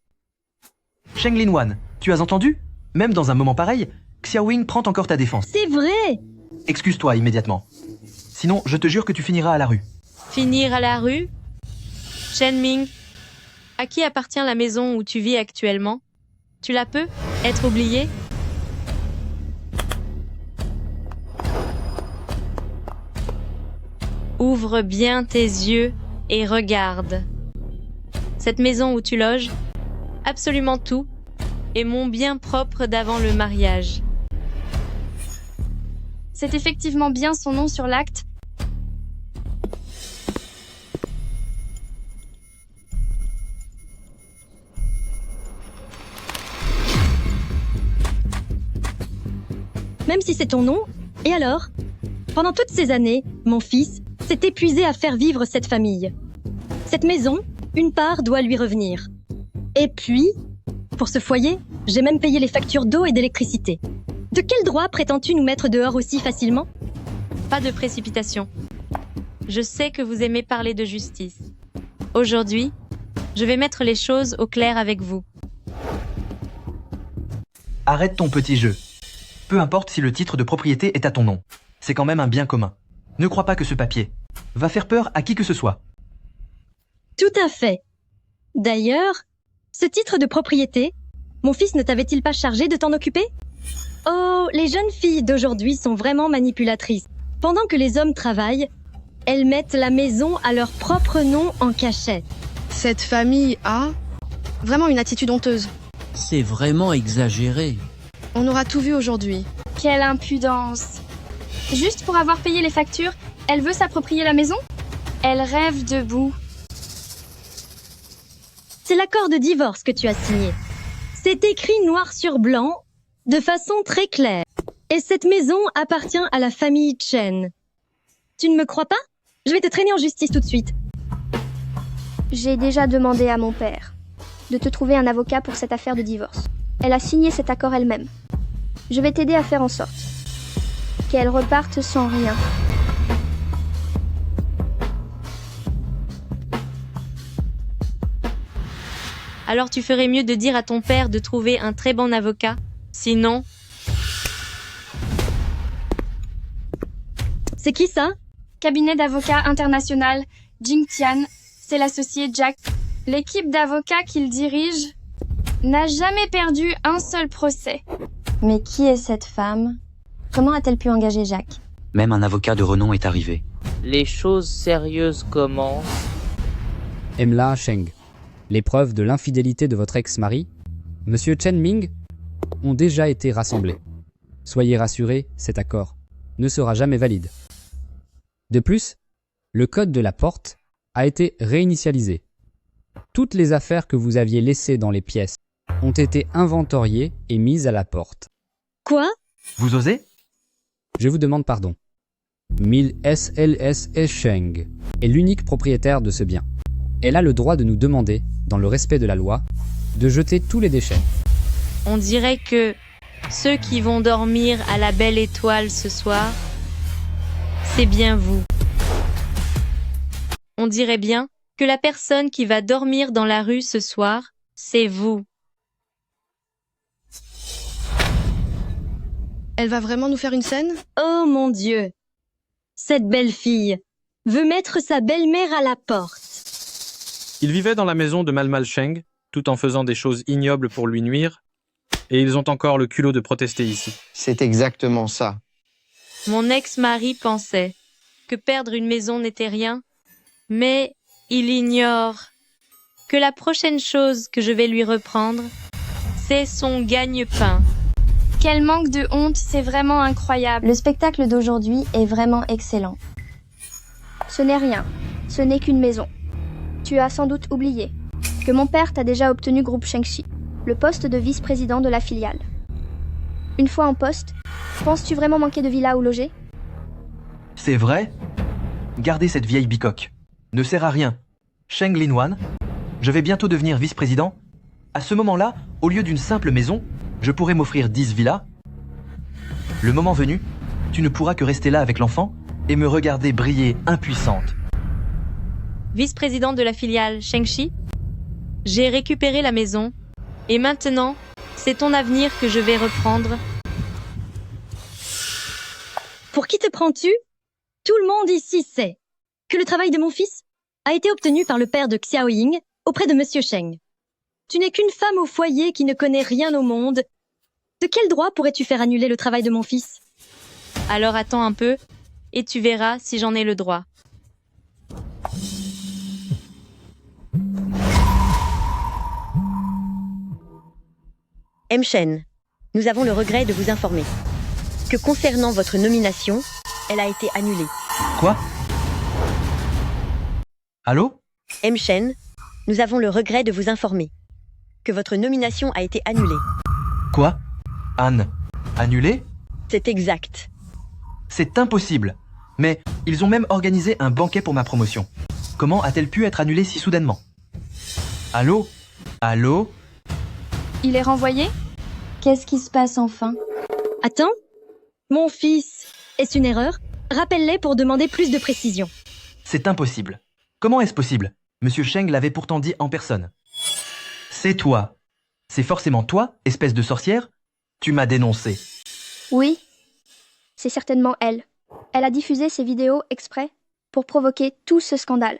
Sheng Linwan, tu as entendu? Même dans un moment pareil, Xiaoying prend encore ta défense. C'est vrai! Excuse-toi immédiatement. Sinon, je te jure que tu finiras à la rue. Finir à la rue? Chen Ming, à qui appartient la maison où tu vis actuellement? Tu la peux être oubliée? Ouvre bien tes yeux et regarde. Cette maison où tu loges, absolument tout, est mon bien propre d'avant le mariage. C'est effectivement bien son nom sur l'acte. Même si c'est ton nom, et alors? Pendant toutes ces années, mon fils s'est épuisé à faire vivre cette famille. Cette maison, une part doit lui revenir. Et puis, pour ce foyer, j'ai même payé les factures d'eau et d'électricité. De quel droit prétends-tu nous mettre dehors aussi facilement? Pas de précipitation. Je sais que vous aimez parler de justice. Aujourd'hui, je vais mettre les choses au clair avec vous. Arrête ton petit jeu. Peu importe si le titre de propriété est à ton nom. C'est quand même un bien commun. Ne crois pas que ce papier va faire peur à qui que ce soit. Tout à fait. D'ailleurs, ce titre de propriété, mon fils ne t'avait-il pas chargé de t'en occuper? Oh, les jeunes filles d'aujourd'hui sont vraiment manipulatrices. Pendant que les hommes travaillent, elles mettent la maison à leur propre nom en cachette. Cette famille a vraiment une attitude honteuse. C'est vraiment exagéré. On aura tout vu aujourd'hui. Quelle impudence! Juste pour avoir payé les factures, elle veut s'approprier la maison? Elle rêve debout. C'est l'accord de divorce que tu as signé. C'est écrit noir sur blanc, de façon très claire. Et cette maison appartient à la famille Chen. Tu ne me crois pas? Je vais te traîner en justice tout de suite. J'ai déjà demandé à mon père de te trouver un avocat pour cette affaire de divorce. Elle a signé cet accord elle-même. Je vais t'aider à faire en sorte qu'elle reparte sans rien. Alors tu ferais mieux de dire à ton père de trouver un très bon avocat. Sinon... C'est qui ça? Cabinet d'avocats international, Jing Tian, c'est l'associé Jack. L'équipe d'avocats qu'il dirige n'a jamais perdu un seul procès. Mais qui est cette femme? Comment a-t-elle pu engager Jacques? Même un avocat de renom est arrivé. Les choses sérieuses commencent. Emla Sheng, les preuves de l'infidélité de votre ex-mari, Monsieur Chen Ming, ont déjà été rassemblées. Soyez rassurés, cet accord ne sera jamais valide. De plus, le code de la porte a été réinitialisé. Toutes les affaires que vous aviez laissées dans les pièces ont été inventoriées et mises à la porte. Quoi? Vous osez? Je vous demande pardon. 1000 SLS Sheng est l'unique propriétaire de ce bien. Elle a le droit de nous demander, dans le respect de la loi, de jeter tous les déchets. On dirait que ceux qui vont dormir à la belle étoile ce soir, c'est bien vous. On dirait bien que la personne qui va dormir dans la rue ce soir, c'est vous. Elle va vraiment nous faire une scène? Oh mon Dieu! Cette belle fille veut mettre sa belle-mère à la porte. Ils vivaient dans la maison de Malmal Sheng, tout en faisant des choses ignobles pour lui nuire, et ils ont encore le culot de protester ici. C'est exactement ça. Mon ex-mari pensait que perdre une maison n'était rien, mais il ignore que la prochaine chose que je vais lui reprendre, c'est son gagne-pain. Quel manque de honte, c'est vraiment incroyable. Le spectacle d'aujourd'hui est vraiment excellent. Ce n'est rien, ce n'est qu'une maison. Tu as sans doute oublié que mon père t'a déjà obtenu groupe Shengxi, le poste de vice-président de la filiale. Une fois en poste, penses-tu vraiment manquer de villa où loger? C'est vrai? Gardez cette vieille bicoque. Ne sert à rien. Sheng Linwan, je vais bientôt devenir vice-président. À ce moment-là, au lieu d'une simple maison, je pourrais m'offrir 10 villas. Le moment venu, tu ne pourras que rester là avec l'enfant et me regarder briller impuissante. Vice-président de la filiale Shengxi, j'ai récupéré la maison et maintenant, c'est ton avenir que je vais reprendre. Pour qui te prends-tu? Tout le monde ici sait que le travail de mon fils a été obtenu par le père de Xiaoying auprès de Monsieur Sheng. Tu n'es qu'une femme au foyer qui ne connaît rien au monde. De quel droit pourrais-tu faire annuler le travail de mon fils? Alors attends un peu, et tu verras si j'en ai le droit. Chen, nous avons le regret de vous informer que concernant votre nomination, elle a été annulée. Quoi? Allô? Chen, nous avons le regret de vous informer que votre nomination a été annulée. Quoi? Anne, annulée? C'est exact. C'est impossible. Mais ils ont même organisé un banquet pour ma promotion. Comment a-t-elle pu être annulée si soudainement? Allô? Allô? Il est renvoyé? Qu'est-ce qui se passe enfin? Attends, mon fils, est-ce une erreur? Rappelle-les pour demander plus de précision. C'est impossible. Comment est-ce possible? Monsieur Sheng l'avait pourtant dit en personne. C'est toi. C'est forcément toi, espèce de sorcière? Tu m'as dénoncé. Oui, c'est certainement elle. Elle a diffusé ces vidéos exprès pour provoquer tout ce scandale.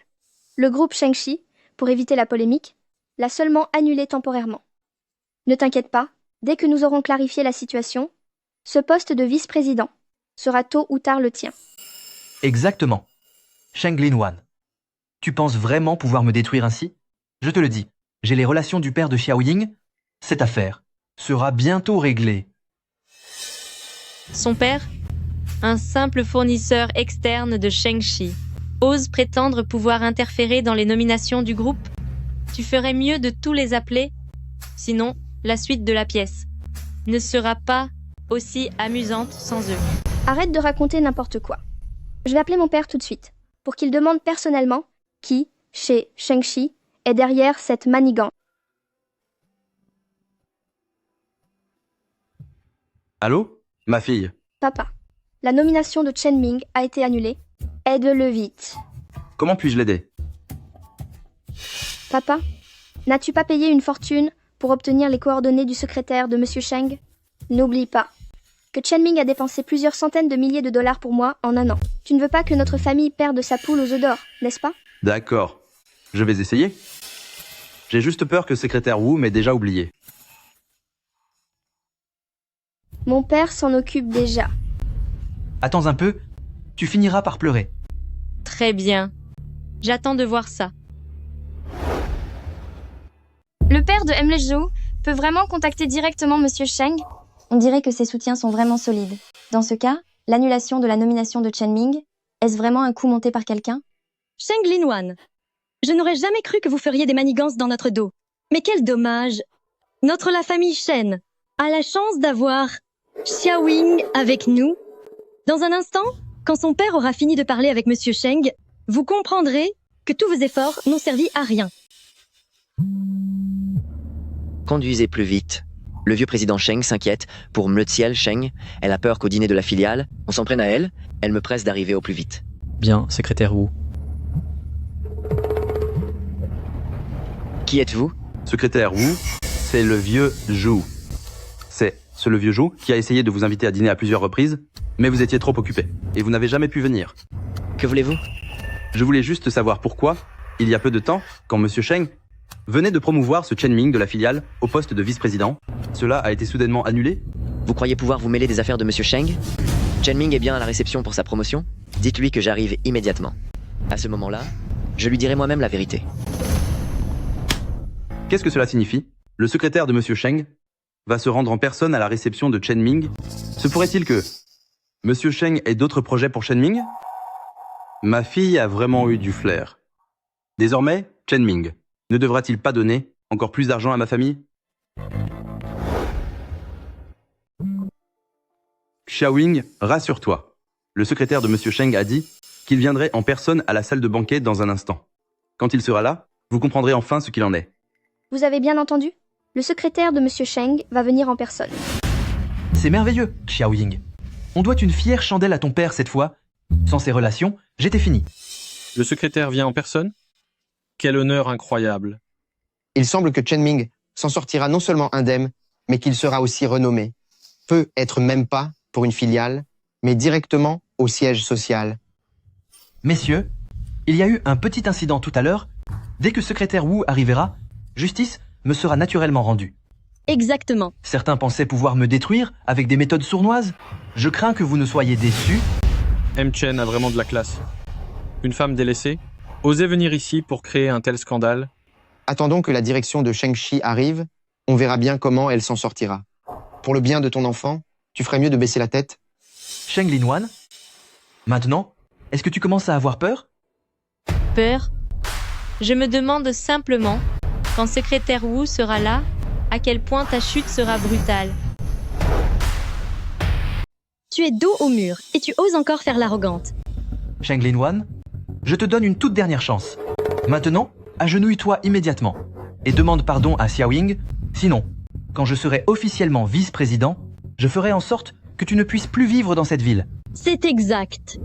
Le groupe Shengxi, pour éviter la polémique, l'a seulement annulé temporairement. Ne t'inquiète pas, dès que nous aurons clarifié la situation, ce poste de vice-président sera tôt ou tard le tien. Exactement. Sheng Linwan. Tu penses vraiment pouvoir me détruire ainsi? Je te le dis, j'ai les relations du père de Xiaoying. Cette affaire sera bientôt réglée. Son père, un simple fournisseur externe de Shengxi, ose prétendre pouvoir interférer dans les nominations du groupe? Tu ferais mieux de tous les appeler, sinon la suite de la pièce ne sera pas aussi amusante sans eux. Arrête de raconter n'importe quoi. Je vais appeler mon père tout de suite, pour qu'il demande personnellement qui, chez Shengxi, est derrière cette manigance. Allô? Ma fille. Papa, la nomination de Chen Ming a été annulée. Aide-le vite. Comment puis-je l'aider? Papa, n'as-tu pas payé une fortune pour obtenir les coordonnées du secrétaire de Monsieur Sheng? N'oublie pas que Chen Ming a dépensé plusieurs centaines de milliers de dollars pour moi en un an. Tu ne veux pas que notre famille perde sa poule aux œufs d'or, n'est-ce pas? D'accord. Je vais essayer. J'ai juste peur que secrétaire Wu m'ait déjà oublié. Mon père s'en occupe déjà. Attends un peu, tu finiras par pleurer. Très bien. J'attends de voir ça. Le père de Zhou peut vraiment contacter directement Monsieur Sheng? On dirait que ses soutiens sont vraiment solides. Dans ce cas, l'annulation de la nomination de Chen Ming, est-ce vraiment un coup monté par quelqu'un? Sheng Linwan, je n'aurais jamais cru que vous feriez des manigances dans notre dos. Mais quel dommage! La famille Shen a la chance d'avoir Xiaoying avec nous. Dans un instant, quand son père aura fini de parler avec Monsieur Sheng, vous comprendrez que tous vos efforts n'ont servi à rien. Conduisez plus vite. Le vieux président Sheng s'inquiète pour Mleziel Sheng. Elle a peur qu'au dîner de la filiale, on s'en prenne à elle. Elle me presse d'arriver au plus vite. Bien, secrétaire Wu. Qui êtes-vous? Secrétaire Wu, c'est le vieux Zhou. C'est le vieux Zhou qui a essayé de vous inviter à dîner à plusieurs reprises, mais vous étiez trop occupé, et vous n'avez jamais pu venir. Que voulez-vous? Je voulais juste savoir pourquoi, il y a peu de temps, quand Monsieur Sheng venait de promouvoir ce Chen Ming de la filiale au poste de vice-président, cela a été soudainement annulé? Vous croyez pouvoir vous mêler des affaires de Monsieur Sheng? Chen Ming est bien à la réception pour sa promotion. Dites-lui que j'arrive immédiatement. À ce moment-là, je lui dirai moi-même la vérité. Qu'est-ce que cela signifie? Le secrétaire de Monsieur Sheng va se rendre en personne à la réception de Chen Ming. Se pourrait-il que Monsieur Sheng ait d'autres projets pour Chen Ming? Ma fille a vraiment eu du flair. Désormais, Chen Ming ne devra-t-il pas donner encore plus d'argent à ma famille? Xiaoying, rassure-toi. Le secrétaire de Monsieur Sheng a dit qu'il viendrait en personne à la salle de banquet dans un instant. Quand il sera là, vous comprendrez enfin ce qu'il en est. Vous avez bien entendu? Le secrétaire de Monsieur Sheng va venir en personne. C'est merveilleux, Xiaoying. On doit une fière chandelle à ton père cette fois. Sans ces relations, j'étais fini. Le secrétaire vient en personne? Quel honneur incroyable. Il semble que Chen Ming s'en sortira non seulement indemne, mais qu'il sera aussi renommé. Peut être même pas pour une filiale, mais directement au siège social. Messieurs, il y a eu un petit incident tout à l'heure. Dès que secrétaire Wu arrivera, justice me sera naturellement rendue. Exactement. Certains pensaient pouvoir me détruire avec des méthodes sournoises. Je crains que vous ne soyez déçus. Chen a vraiment de la classe. Une femme délaissée, oser venir ici pour créer un tel scandale. Attendons que la direction de Shengxi arrive. On verra bien comment elle s'en sortira. Pour le bien de ton enfant, tu ferais mieux de baisser la tête. Sheng Linwan, maintenant, est-ce que tu commences à avoir peur? Peur? Je me demande simplement, quand secrétaire Wu sera là, à quel point ta chute sera brutale. Tu es dos au mur et tu oses encore faire l'arrogante. Sheng Linwan, je te donne une toute dernière chance. Maintenant, agenouille-toi immédiatement et demande pardon à Xiaoying. Sinon, quand je serai officiellement vice-président, je ferai en sorte que tu ne puisses plus vivre dans cette ville. C'est exact.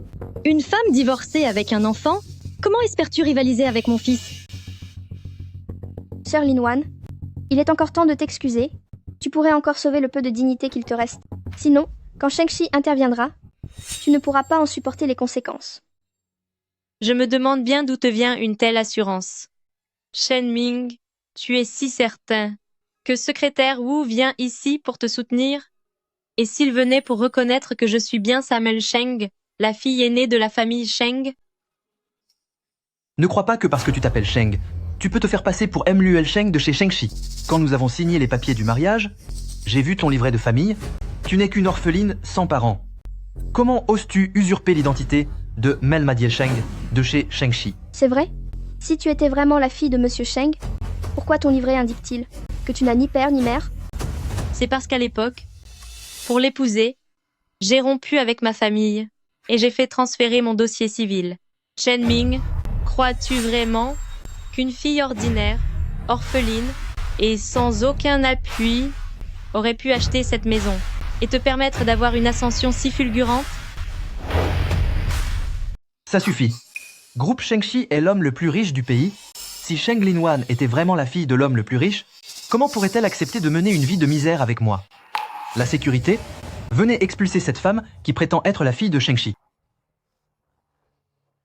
Une femme divorcée avec un enfant? Comment espères-tu rivaliser avec mon fils? Sœur Linwan, il est encore temps de t'excuser. Tu pourrais encore sauver le peu de dignité qu'il te reste. Sinon, quand Sheng-Chi interviendra, tu ne pourras pas en supporter les conséquences. Je me demande bien d'où te vient une telle assurance. Chen Ming, tu es si certain que secrétaire Wu vient ici pour te soutenir? Et s'il venait pour reconnaître que je suis bien Samuel Sheng, la fille aînée de la famille Sheng? Ne crois pas que parce que tu t'appelles Sheng, tu peux te faire passer pour M. Luel Sheng de chez Sheng-Chi. Quand nous avons signé les papiers du mariage, j'ai vu ton livret de famille, tu n'es qu'une orpheline sans parents. Comment oses-tu usurper l'identité de Mel Madiel Sheng de chez Sheng-Chi? C'est vrai? Si tu étais vraiment la fille de Monsieur Sheng, pourquoi ton livret indique-t-il que tu n'as ni père ni mère? C'est parce qu'à l'époque, pour l'épouser, j'ai rompu avec ma famille et j'ai fait transférer mon dossier civil. Chen Ming, crois-tu vraiment qu'une fille ordinaire, orpheline et sans aucun appui aurait pu acheter cette maison et te permettre d'avoir une ascension si fulgurante? Ça suffit. Groupe Sheng-Chi est l'homme le plus riche du pays. Si Sheng Linwan était vraiment la fille de l'homme le plus riche, comment pourrait-elle accepter de mener une vie de misère avec moi? La sécurité, venez expulser cette femme qui prétend être la fille de Sheng-Chi.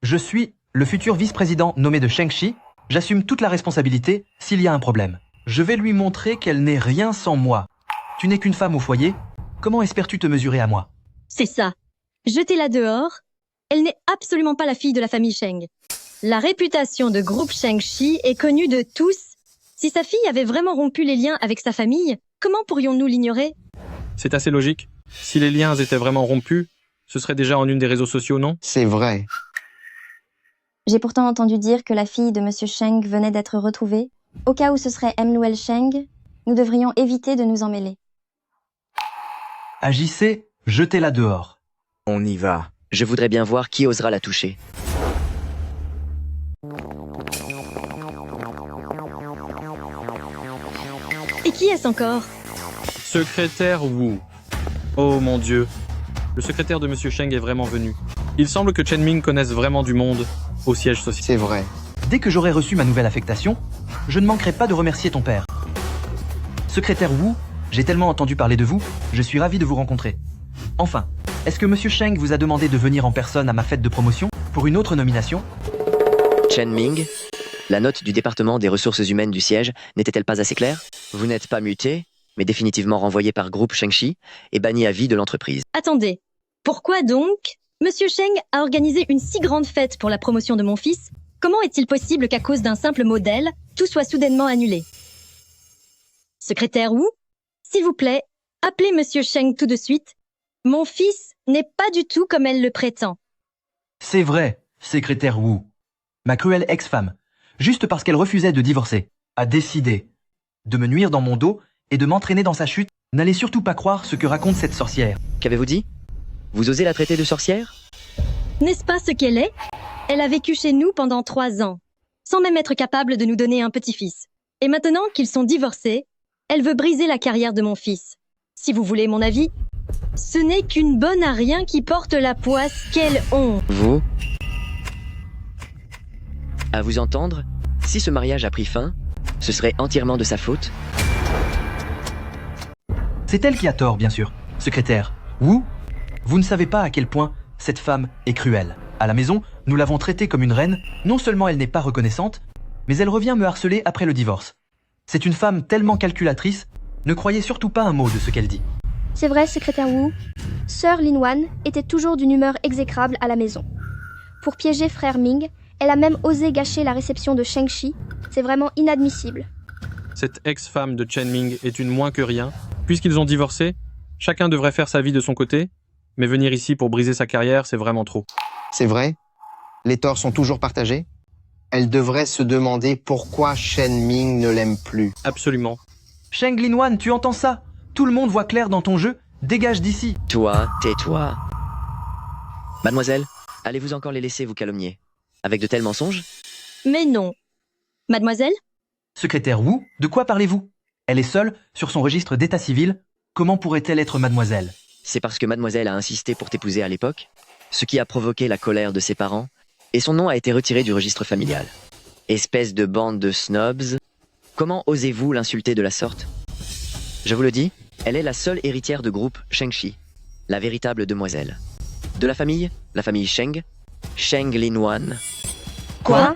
Je suis le futur vice-président nommé de Sheng-Chi. J'assume toute la responsabilité s'il y a un problème. Je vais lui montrer qu'elle n'est rien sans moi. Tu n'es qu'une femme au foyer. Comment espères-tu te mesurer à moi? C'est ça. Jetez-la dehors. Elle n'est absolument pas la fille de la famille Sheng. La réputation de groupe Sheng-Chi est connue de tous. Si sa fille avait vraiment rompu les liens avec sa famille, comment pourrions-nous l'ignorer? C'est assez logique. Si les liens étaient vraiment rompus, ce serait déjà en une des réseaux sociaux, non? C'est vrai. J'ai pourtant entendu dire que la fille de Monsieur Sheng venait d'être retrouvée. Au cas où ce serait M. Luel Sheng, nous devrions éviter de nous en mêler. Agissez, jetez-la dehors. On y va. Je voudrais bien voir qui osera la toucher. Et qui est-ce encore? Secrétaire Wu. Oh mon Dieu. Le secrétaire de Monsieur Sheng est vraiment venu. Il semble que Chen Ming connaisse vraiment du monde au siège social. C'est vrai. Dès que j'aurai reçu ma nouvelle affectation, je ne manquerai pas de remercier ton père. Secrétaire Wu, j'ai tellement entendu parler de vous, je suis ravi de vous rencontrer. Enfin, est-ce que Monsieur Sheng vous a demandé de venir en personne à ma fête de promotion pour une autre nomination? Chen Ming, la note du département des ressources humaines du siège n'était-elle pas assez claire? Vous n'êtes pas muté, mais définitivement renvoyé par groupe Sheng-Chi et banni à vie de l'entreprise. Attendez. Pourquoi donc Monsieur Sheng a organisé une si grande fête pour la promotion de mon fils? Comment est-il possible qu'à cause d'un simple modèle, tout soit soudainement annulé? Secrétaire Wu, s'il vous plaît, appelez Monsieur Sheng tout de suite. Mon fils n'est pas du tout comme elle le prétend. C'est vrai, secrétaire Wu. Ma cruelle ex-femme, juste parce qu'elle refusait de divorcer, a décidé de me nuire dans mon dos et de m'entraîner dans sa chute. N'allez surtout pas croire ce que raconte cette sorcière. Qu'avez-vous dit? Vous osez la traiter de sorcière? N'est-ce pas ce qu'elle est? Elle a vécu chez nous pendant 3 ans, sans même être capable de nous donner un petit-fils. Et maintenant qu'ils sont divorcés, elle veut briser la carrière de mon fils. Si vous voulez mon avis, ce n'est qu'une bonne à rien qui porte la poisse. Quelle honte! Vous? À vous entendre, si ce mariage a pris fin, ce serait entièrement de sa faute? C'est elle qui a tort, bien sûr. Secrétaire Wu, vous ne savez pas à quel point cette femme est cruelle. À la maison, nous l'avons traitée comme une reine. Non seulement elle n'est pas reconnaissante, mais elle revient me harceler après le divorce. C'est une femme tellement calculatrice, ne croyez surtout pas un mot de ce qu'elle dit. C'est vrai, secrétaire Wu. Sœur Linwan était toujours d'une humeur exécrable à la maison. Pour piéger frère Ming, elle a même osé gâcher la réception de Sheng-Chi. C'est vraiment inadmissible. Cette ex-femme de Chen Ming est une moins que rien. Puisqu'ils ont divorcé, chacun devrait faire sa vie de son côté, mais venir ici pour briser sa carrière, c'est vraiment trop. C'est vrai? Les torts sont toujours partagés? Elle devrait se demander pourquoi Chen Ming ne l'aime plus. Absolument. Sheng Linwan, tu entends ça? Tout le monde voit clair dans ton jeu. Dégage d'ici. Toi, tais-toi. Mademoiselle, allez-vous encore les laisser vous calomnier? Avec de tels mensonges? Mais non. Mademoiselle? Secrétaire Wu, de quoi parlez-vous? Elle est seule, sur son registre d'état civil. Comment pourrait-elle être mademoiselle? C'est parce que mademoiselle a insisté pour t'épouser à l'époque, ce qui a provoqué la colère de ses parents, et son nom a été retiré du registre familial. Espèce de bande de snobs. Comment osez-vous l'insulter de la sorte? Je vous le dis, elle est la seule héritière de groupe Shengxi, la véritable demoiselle. De la famille Sheng, Sheng Linwan. Quoi?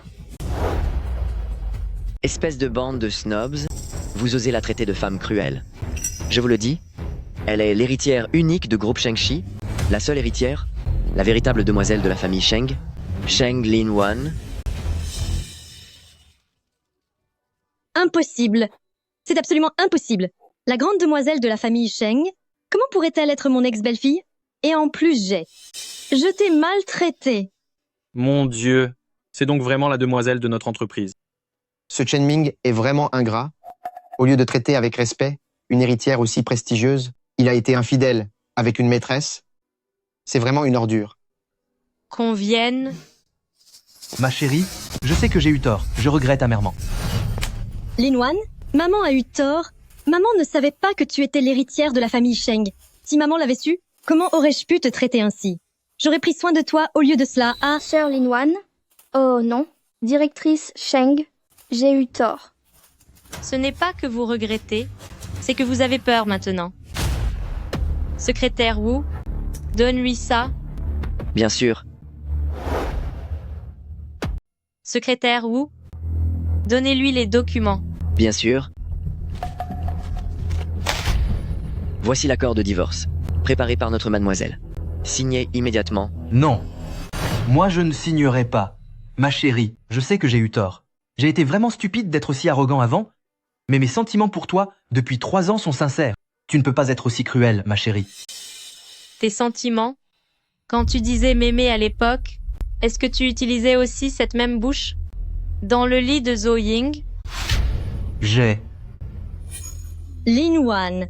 Espèce de bande de snobs, vous osez la traiter de femme cruelle. Je vous le dis, elle est l'héritière unique de groupe Shengxi, la seule héritière, la véritable demoiselle de la famille Sheng, Sheng Linwan. Impossible. C'est absolument impossible. La grande demoiselle de la famille Sheng, comment pourrait-elle être mon ex-belle-fille? Et en plus, je t'ai maltraité. Mon Dieu, c'est donc vraiment la demoiselle de notre entreprise. Ce Chen Ming est vraiment ingrat. Au lieu de traiter avec respect une héritière aussi prestigieuse, il a été infidèle avec une maîtresse. C'est vraiment une ordure. Qu'on vienne. Ma chérie, je sais que j'ai eu tort. Je regrette amèrement. Linwan, maman a eu tort. Maman ne savait pas que tu étais l'héritière de la famille Sheng. Si maman l'avait su, comment aurais-je pu te traiter ainsi? J'aurais pris soin de toi au lieu de cela. Ah, Sœur Linwan? Oh non. Directrice Sheng, j'ai eu tort. Ce n'est pas que vous regrettez, c'est que vous avez peur maintenant. Secrétaire Wu, donne-lui ça. Bien sûr. Secrétaire Wu, donnez-lui les documents. Bien sûr. Voici l'accord de divorce, préparé par notre mademoiselle. Signé immédiatement. Non. Moi, je ne signerai pas. Ma chérie, je sais que j'ai eu tort. J'ai été vraiment stupide d'être aussi arrogant avant, mais mes sentiments pour toi, depuis 3 ans, sont sincères. Tu ne peux pas être aussi cruelle, ma chérie. Tes sentiments? Quand tu disais m'aimer à l'époque, est-ce que tu utilisais aussi cette même bouche? Dans le lit de Zhou Ying? J'ai... Linwan,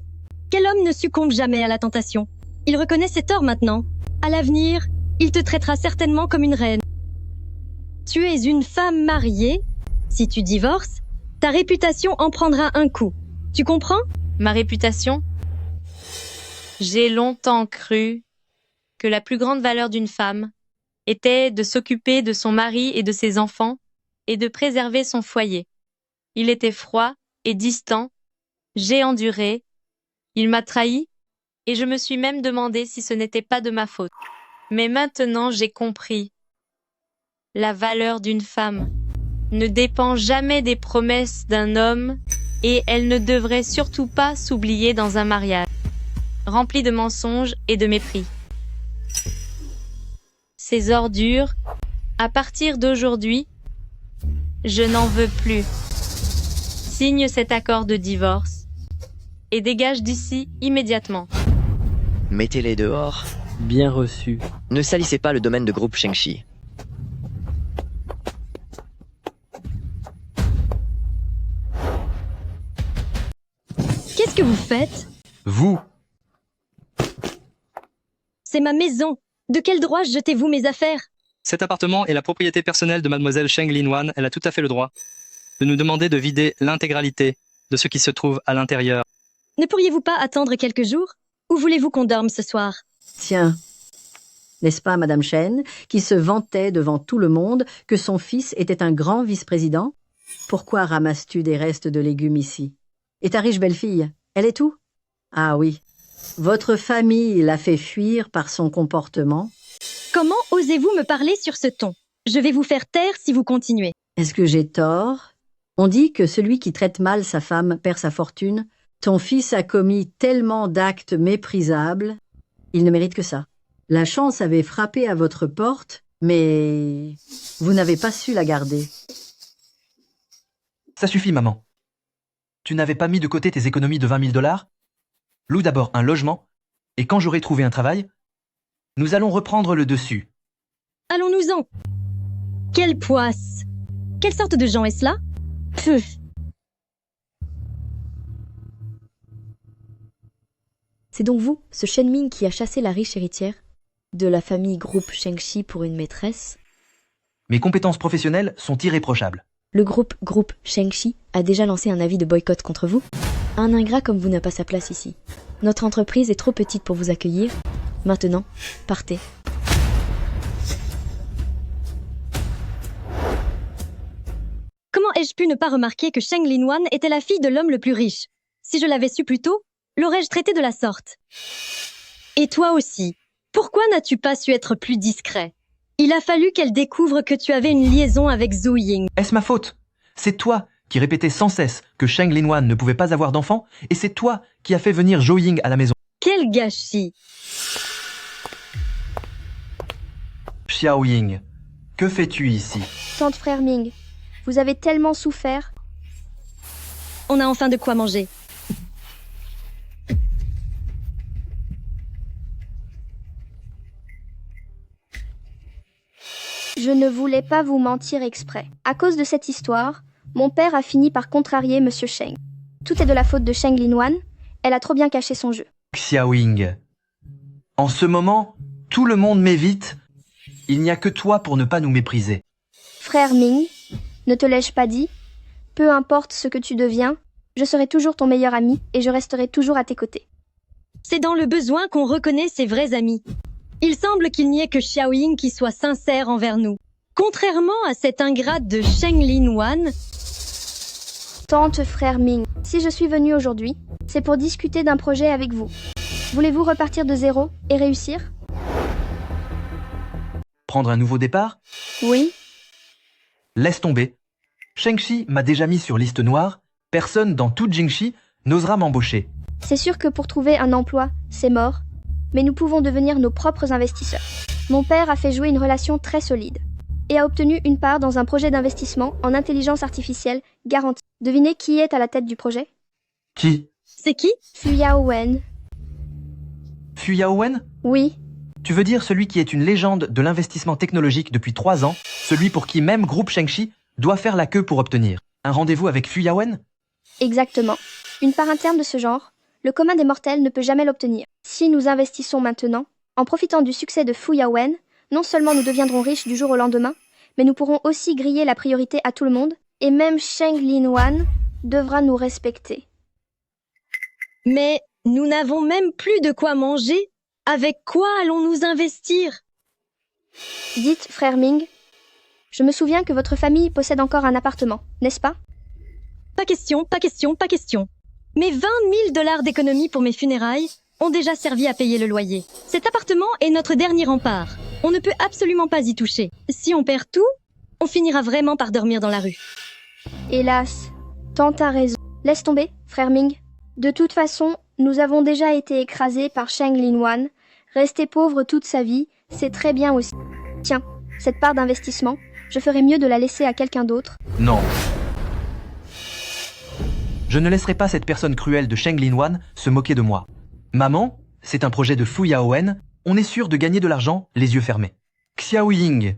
quel homme ne succombe jamais à la tentation? Il reconnaît ses torts maintenant. À l'avenir, il te traitera certainement comme une reine. Tu es une femme mariée. Si tu divorces, ta réputation en prendra un coup. Tu comprends? Ma réputation? J'ai longtemps cru que la plus grande valeur d'une femme était de s'occuper de son mari et de ses enfants et de préserver son foyer. Il était froid et distant. J'ai enduré. Il m'a trahi et je me suis même demandé si ce n'était pas de ma faute. Mais maintenant j'ai compris. La valeur d'une femme ne dépend jamais des promesses d'un homme et elle ne devrait surtout pas s'oublier dans un mariage rempli de mensonges et de mépris. Ces ordures, à partir d'aujourd'hui, je n'en veux plus. Signe cet accord de divorce et dégage d'ici immédiatement. Mettez-les dehors. Bien reçu. Ne salissez pas le domaine de groupe Shengxi. Qu'est-ce que vous faites? Vous? C'est ma maison. De quel droit jetez-vous mes affaires? Cet appartement est la propriété personnelle de mademoiselle Sheng Linwan. Elle a tout à fait le droit de nous demander de vider l'intégralité de ce qui se trouve à l'intérieur. Ne pourriez-vous pas attendre quelques jours? Ou voulez-vous qu'on dorme ce soir? Tiens, n'est-ce pas Madame Chen, qui se vantait devant tout le monde que son fils était un grand vice-président? Pourquoi ramasses-tu des restes de légumes ici? Et ta riche belle-fille, elle est où? Ah oui, votre famille l'a fait fuir par son comportement. Comment osez-vous me parler sur ce ton? Je vais vous faire taire si vous continuez. Est-ce que j'ai tort? On dit que celui qui traite mal sa femme perd sa fortune. Ton fils a commis tellement d'actes méprisables, il ne mérite que ça. La chance avait frappé à votre porte, mais vous n'avez pas su la garder. Ça suffit, maman. Tu n'avais pas mis de côté tes économies de 20 000 $? Loue d'abord un logement, et quand j'aurai trouvé un travail, nous allons reprendre le dessus. Allons-nous-en. Quelle poisse. Quelle sorte de gens est-ce là? Pfff. C'est donc vous, ce Shen Ming, qui a chassé la riche héritière de la famille groupe Shengxi pour une maîtresse? Mes compétences professionnelles sont irréprochables. Le groupe Shengxi a déjà lancé un avis de boycott contre vous? Un ingrat comme vous n'a pas sa place ici. Notre entreprise est trop petite pour vous accueillir. Maintenant, partez. Comment ai-je pu ne pas remarquer que Sheng Linwan était la fille de l'homme le plus riche? Si je l'avais su plus tôt, l'aurais-je traité de la sorte? Et toi aussi, pourquoi n'as-tu pas su être plus discret? Il a fallu qu'elle découvre que tu avais une liaison avec Zhu Ying. Est-ce ma faute? C'est toi qui répétais sans cesse que Sheng Linwan ne pouvait pas avoir d'enfant, et c'est toi qui as fait venir Zhu Ying à la maison. Quel gâchis! Xiao Ying, que fais-tu ici? Tante frère Ming, vous avez tellement souffert. On a enfin de quoi manger. Je ne voulais pas vous mentir exprès. À cause de cette histoire, mon père a fini par contrarier Monsieur Sheng. Tout est de la faute de Sheng Linwan. Elle a trop bien caché son jeu. Xiao Ying, en ce moment, tout le monde m'évite. Il n'y a que toi pour ne pas nous mépriser. Frère Ming, ne te l'ai-je pas dit? Peu importe ce que tu deviens, je serai toujours ton meilleur ami et je resterai toujours à tes côtés. C'est dans le besoin qu'on reconnaît ses vrais amis. Il semble qu'il n'y ait que Xiao Ying qui soit sincère envers nous. Contrairement à cette ingrate de Sheng Linwan. Tante frère Ming, si je suis venue aujourd'hui, c'est pour discuter d'un projet avec vous. Voulez-vous repartir de zéro et réussir? Prendre un nouveau départ? Oui. Laisse tomber. Shengxi m'a déjà mis sur liste noire. Personne dans tout Jingxi n'osera m'embaucher. C'est sûr que pour trouver un emploi, c'est mort. Mais nous pouvons devenir nos propres investisseurs. Mon père a fait jouer une relation très solide et a obtenu une part dans un projet d'investissement en intelligence artificielle garantie. Devinez qui est à la tête du projet? Qui? C'est qui? Fu Yaowen. Fu Yaowen? Oui. Tu veux dire celui qui est une légende de l'investissement technologique depuis 3 ans, celui pour qui même groupe Shengxi doit faire la queue pour obtenir un rendez-vous avec Fu Yaowen? Exactement. Une part interne de ce genre, le commun des mortels ne peut jamais l'obtenir. Si nous investissons maintenant, en profitant du succès de Fu Yaowen, non seulement nous deviendrons riches du jour au lendemain, mais nous pourrons aussi griller la priorité à tout le monde, et même Sheng Linwan devra nous respecter. Mais nous n'avons même plus de quoi manger. Avec quoi allons-nous investir? Dites, frère Ming, je me souviens que votre famille possède encore un appartement, n'est-ce pas? Pas question, pas question, pas question. Mes 20 000 $ d'économie pour mes funérailles ont déjà servi à payer le loyer. Cet appartement est notre dernier rempart. On ne peut absolument pas y toucher. Si on perd tout, on finira vraiment par dormir dans la rue. Hélas, tante a raison. Laisse tomber, frère Ming. De toute façon, nous avons déjà été écrasés par Sheng Linwan. Rester pauvre toute sa vie, c'est très bien aussi. Tiens, cette part d'investissement, je ferais mieux de la laisser à quelqu'un d'autre. Non. Je ne laisserai pas cette personne cruelle de Sheng Linwan se moquer de moi. Maman, c'est un projet de Fu Yaowen. On est sûr de gagner de l'argent les yeux fermés. Xiao Ying,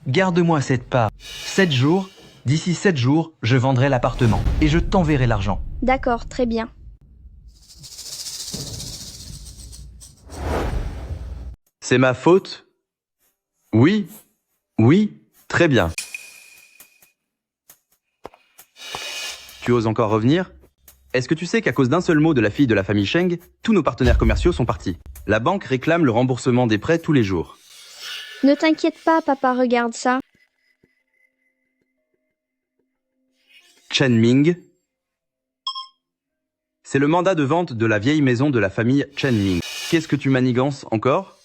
garde-moi cette part. 7 jours, d'ici 7 jours, je vendrai l'appartement et je t'enverrai l'argent. D'accord, très bien. C'est ma faute? Oui, oui, très bien. Tu oses encore revenir? Est-ce que tu sais qu'à cause d'un seul mot de la fille de la famille Sheng, tous nos partenaires commerciaux sont partis? La banque réclame le remboursement des prêts tous les jours. Ne t'inquiète pas, papa, regarde ça. Chen Ming. C'est le mandat de vente de la vieille maison de la famille Chen Ming. Qu'est-ce que tu manigances encore?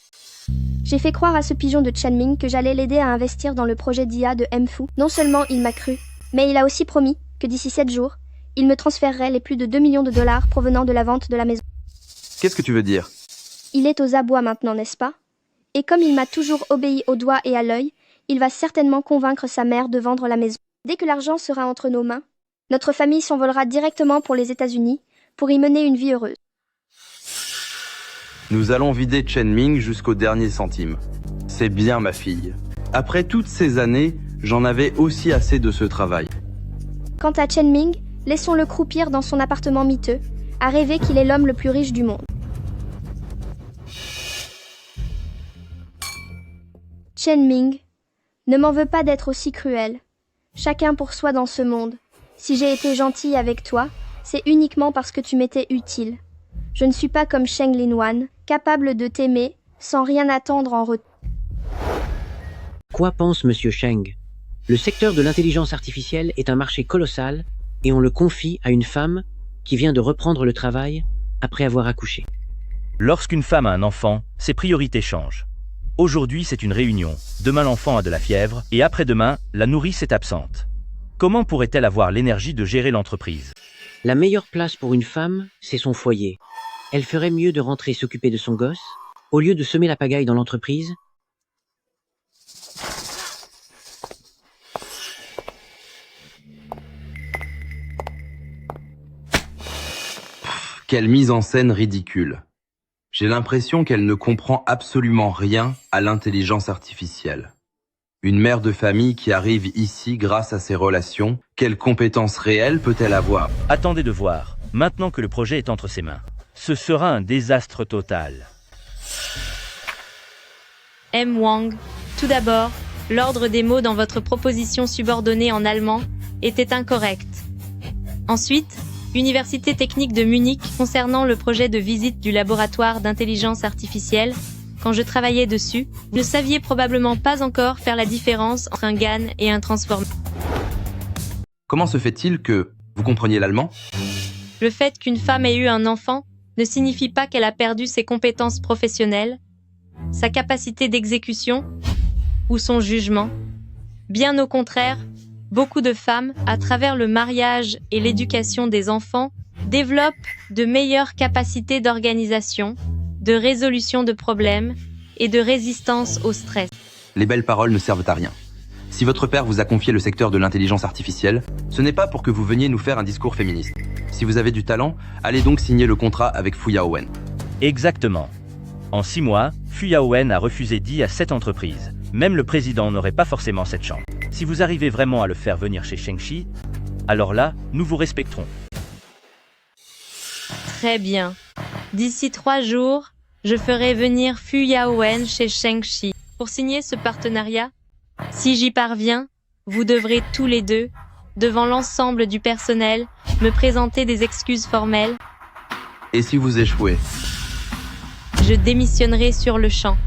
J'ai fait croire à ce pigeon de Chen Ming que j'allais l'aider à investir dans le projet d'IA de Mfu. Non seulement il m'a cru, mais il a aussi promis que d'ici 7 jours, il me transférerait les plus de 2 millions de dollars provenant de la vente de la maison. Qu'est-ce que tu veux dire? Il est aux abois maintenant, n'est-ce pas? Et comme il m'a toujours obéi au doigt et à l'œil, il va certainement convaincre sa mère de vendre la maison. Dès que l'argent sera entre nos mains, Notre famille s'envolera directement pour les États-Unis pour y mener une vie heureuse. Nous allons vider Chen Ming jusqu'au dernier centime. C'est bien, ma fille. Après toutes ces années, j'en avais aussi assez de ce travail. Quant à Chen Ming, laissons-le croupir dans son appartement miteux, à rêver qu'il est l'homme le plus riche du monde. Chen Ming, ne m'en veux pas d'être aussi cruel. Chacun pour soi dans ce monde. Si j'ai été gentille avec toi, c'est uniquement parce que tu m'étais utile. Je ne suis pas comme Sheng Linwan, capable de t'aimer sans rien attendre en retour. Quoi pense Monsieur Sheng? Le secteur de l'intelligence artificielle est un marché colossal et on le confie à une femme qui vient de reprendre le travail après avoir accouché. Lorsqu'une femme a un enfant, ses priorités changent. Aujourd'hui, c'est une réunion. Demain, l'enfant a de la fièvre et après-demain, la nourrice est absente. Comment pourrait-elle avoir l'énergie de gérer l'entreprise? La meilleure place pour une femme, c'est son foyer. Elle ferait mieux de rentrer s'occuper de son gosse, au lieu de semer la pagaille dans l'entreprise. Quelle mise en scène ridicule. J'ai l'impression qu'elle ne comprend absolument rien à l'intelligence artificielle. Une mère de famille qui arrive ici grâce à ses relations, quelles compétences réelles peut-elle avoir? Attendez de voir, maintenant que le projet est entre ses mains. Ce sera un désastre total. M. Wang, tout d'abord, l'ordre des mots dans votre proposition subordonnée en allemand était incorrect. Ensuite, Université technique de Munich concernant le projet de visite du laboratoire d'intelligence artificielle, quand je travaillais dessus, vous ne saviez probablement pas encore faire la différence entre un GAN et un transformer. Comment se fait-il que vous compreniez l'allemand? Le fait qu'une femme ait eu un enfant ne signifie pas qu'elle a perdu ses compétences professionnelles, sa capacité d'exécution ou son jugement. Bien au contraire, beaucoup de femmes, à travers le mariage et l'éducation des enfants, développent de meilleures capacités d'organisation, de résolution de problèmes et de résistance au stress. Les belles paroles ne servent à rien. Si votre père vous a confié le secteur de l'intelligence artificielle, ce n'est pas pour que vous veniez nous faire un discours féministe. Si vous avez du talent, allez donc signer le contrat avec Fu Yaowen. Exactement. En 6 mois, Fu Yaowen a refusé 10 à 7 entreprises. Même le président n'aurait pas forcément cette chance. Si vous arrivez vraiment à le faire venir chez Shengxi, alors là, nous vous respecterons. Très bien. D'ici 3 jours, je ferai venir Fu Yaowen chez Shengxi. Pour signer ce partenariat, si j'y parviens, vous devrez tous les deux, devant l'ensemble du personnel, me présenter des excuses formelles. Et si vous échouez? Je démissionnerai sur le champ.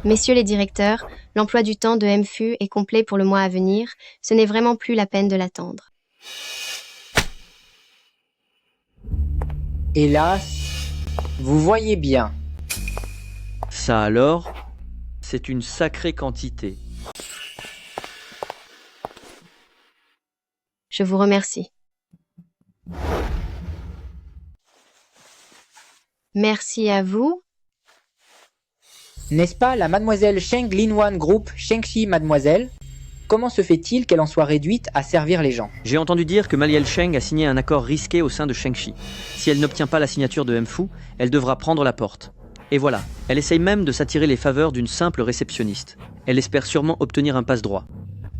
Messieurs les directeurs, l'emploi du temps de MFU est complet pour le mois à venir. Ce n'est vraiment plus la peine de l'attendre. Hélas, vous voyez bien. Ça alors, c'est une sacrée quantité. Je vous remercie. Merci à vous. N'est-ce pas la mademoiselle Sheng Linwan Group Shengxi Mademoiselle? Comment se fait-il qu'elle en soit réduite à servir les gens? J'ai entendu dire que Maliel Sheng a signé un accord risqué au sein de Shengxi. Si elle n'obtient pas la signature de Mfu, elle devra prendre la porte. Et voilà, elle essaye même de s'attirer les faveurs d'une simple réceptionniste. Elle espère sûrement obtenir un passe-droit.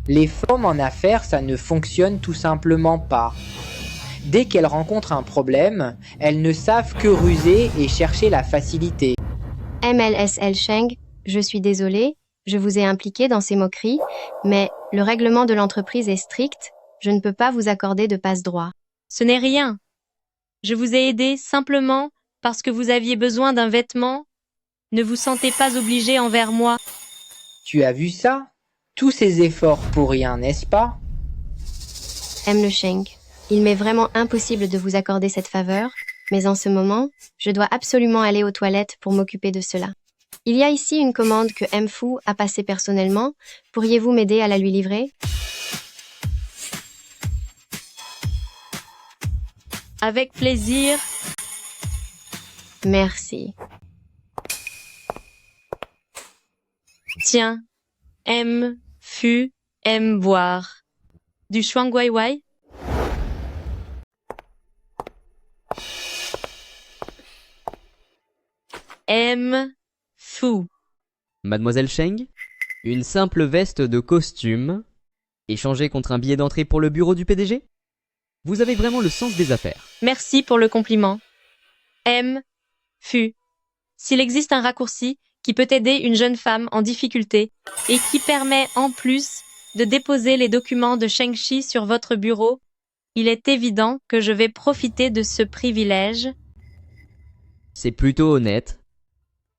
Les femmes en affaires, ça ne fonctionne tout simplement pas. Dès qu'elles rencontrent un problème, elles ne savent que ruser et chercher la facilité. MLSL Sheng, je suis désolée, je vous ai impliqué dans ces moqueries, mais le règlement de l'entreprise est strict, je ne peux pas vous accorder de passe-droit. Ce n'est rien. Je vous ai aidé simplement parce que vous aviez besoin d'un vêtement. Ne vous sentez pas obligé envers moi. Tu as vu ça? Tous ces efforts pour rien, n'est-ce pas? M. Le Sheng, il m'est vraiment impossible de vous accorder cette faveur, mais en ce moment, je dois absolument aller aux toilettes pour m'occuper de cela. Il y a ici une commande que Mfu a passée personnellement. Pourriez-vous m'aider à la lui livrer? Avec plaisir. Merci. Tiens, Mfu, aime boire du shuangwaiwai? M. Fu. Mademoiselle Cheng, une simple veste de costume, échangée contre un billet d'entrée pour le bureau du PDG? Vous avez vraiment le sens des affaires. Merci pour le compliment. M. Fu. S'il existe un raccourci qui peut aider une jeune femme en difficulté et qui permet en plus de déposer les documents de Sheng-Chi sur votre bureau, il est évident que je vais profiter de ce privilège. C'est plutôt honnête.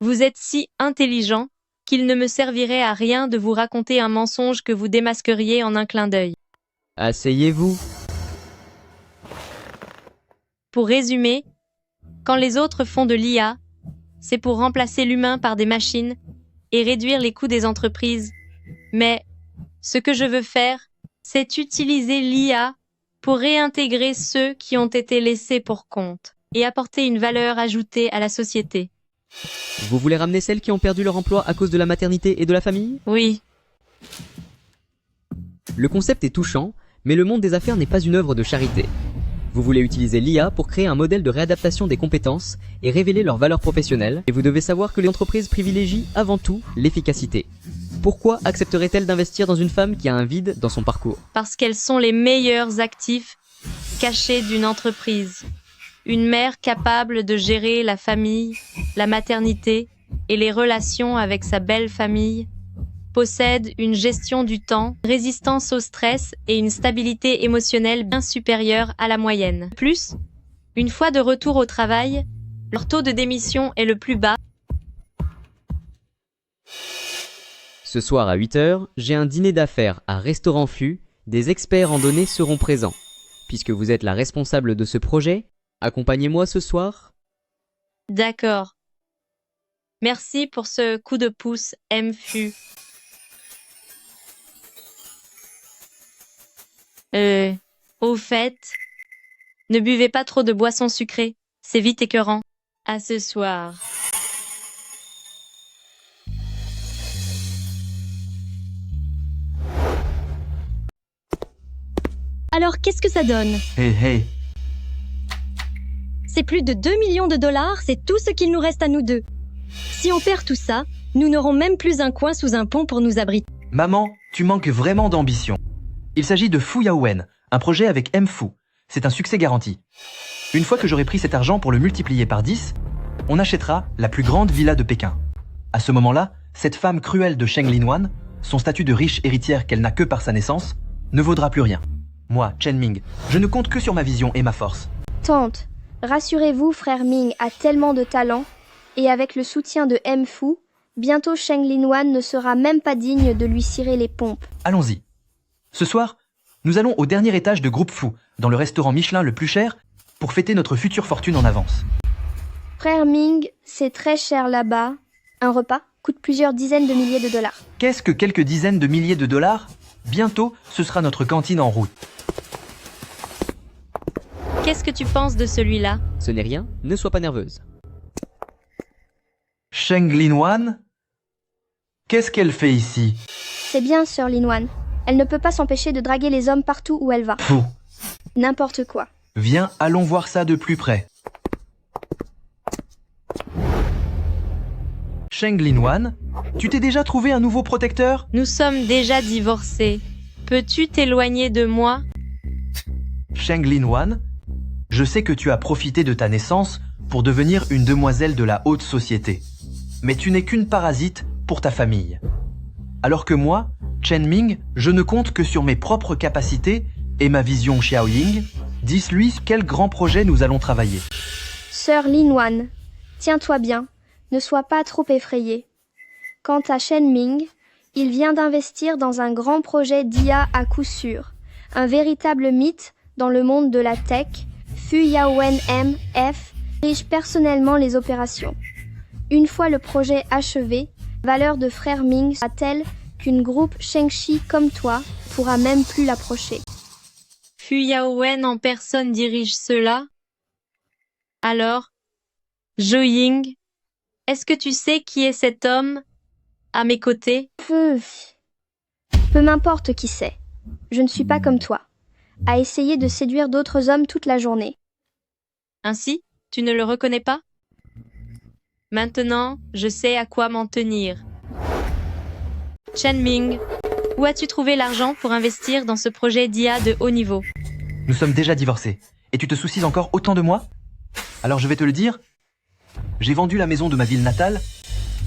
Vous êtes si intelligent qu'il ne me servirait à rien de vous raconter un mensonge que vous démasqueriez en un clin d'œil. Asseyez-vous. Pour résumer, quand les autres font de l'IA, c'est pour remplacer l'humain par des machines et réduire les coûts des entreprises. Mais ce que je veux faire, c'est utiliser l'IA pour réintégrer ceux qui ont été laissés pour compte et apporter une valeur ajoutée à la société. Vous voulez ramener celles qui ont perdu leur emploi à cause de la maternité et de la famille? Oui. Le concept est touchant, mais le monde des affaires n'est pas une œuvre de charité. Vous voulez utiliser l'IA pour créer un modèle de réadaptation des compétences et révéler leurs valeurs professionnelles, et vous devez savoir que les entreprises privilégient avant tout l'efficacité. Pourquoi accepterait-elle d'investir dans une femme qui a un vide dans son parcours? Parce qu'elles sont les meilleurs actifs cachés d'une entreprise. Une mère capable de gérer la famille, la maternité et les relations avec sa belle famille, possède une gestion du temps, résistance au stress et une stabilité émotionnelle bien supérieure à la moyenne. Plus, une fois de retour au travail, leur taux de démission est le plus bas. Ce soir à 8h, j'ai un dîner d'affaires à Restaurant Fu. Des experts en données seront présents. Puisque vous êtes la responsable de ce projet, accompagnez-moi ce soir. D'accord. Merci pour ce coup de pouce, MFU. Au fait, ne buvez pas trop de boissons sucrées, c'est vite écœurant. À ce soir. Alors, qu'est-ce que ça donne? Hey, hey. C'est plus de 2 millions de dollars, c'est tout ce qu'il nous reste à nous deux. Si on perd tout ça, nous n'aurons même plus un coin sous un pont pour nous abriter. Maman, tu manques vraiment d'ambition. Il s'agit de Fu Yaowen, un projet avec M-Fu. C'est un succès garanti. Une fois que j'aurai pris cet argent pour le multiplier par 10, on achètera la plus grande villa de Pékin. À ce moment-là, cette femme cruelle de Cheng Linwan, son statut de riche héritière qu'elle n'a que par sa naissance, ne vaudra plus rien. Moi, Chen Ming, je ne compte que sur ma vision et ma force. Tante, rassurez-vous, frère Ming a tellement de talent, et avec le soutien de M-Fu, bientôt Cheng Linwan ne sera même pas digne de lui cirer les pompes. Allons-y. Ce soir, nous allons au dernier étage de Groupe Fu, dans le restaurant Michelin le plus cher, pour fêter notre future fortune en avance. Frère Ming, c'est très cher là-bas. Un repas coûte plusieurs dizaines de milliers de dollars. Qu'est-ce que quelques dizaines de milliers de dollars? Bientôt, ce sera notre cantine en route. Qu'est-ce que tu penses de celui-là? Ce n'est rien, ne sois pas nerveuse. Cheng Linwan? Qu'est-ce qu'elle fait ici? C'est bien, sœur Linwan. Elle ne peut pas s'empêcher de draguer les hommes partout où elle va. Fou. N'importe quoi. Viens, allons voir ça de plus près. Cheng Linwan, tu t'es déjà trouvé un nouveau protecteur? Nous sommes déjà divorcés. Peux-tu t'éloigner de moi? Cheng Linwan, je sais que tu as profité de ta naissance pour devenir une demoiselle de la haute société. Mais tu n'es qu'une parasite pour ta famille. Alors que moi, Chen Ming, je ne compte que sur mes propres capacités et ma vision Xiaoying. Dis-lui quel grand projet nous allons travailler. Sœur Linwan, tiens-toi bien, ne sois pas trop effrayée. Quant à Chen Ming, il vient d'investir dans un grand projet d'IA à coup sûr, un véritable mythe dans le monde de la tech. Fu Yaowen M.F. dirige personnellement les opérations. Une fois le projet achevé, la valeur de frère Ming sera telle qu'une groupe Sheng-Chi comme toi pourra même plus l'approcher. Fu Yaowen en personne dirige cela? Alors, Zhou Ying, est-ce que tu sais qui est cet homme à mes côtés? Peu m'importe qui c'est. Je ne suis pas comme toi, à essayer de séduire d'autres hommes toute la journée. Ainsi, tu ne le reconnais pas? Maintenant, je sais à quoi m'en tenir. Chen Ming, où as-tu trouvé l'argent pour investir dans ce projet d'IA de haut niveau? Nous sommes déjà divorcés. Et tu te soucies encore autant de moi? Alors je vais te le dire. J'ai vendu la maison de ma ville natale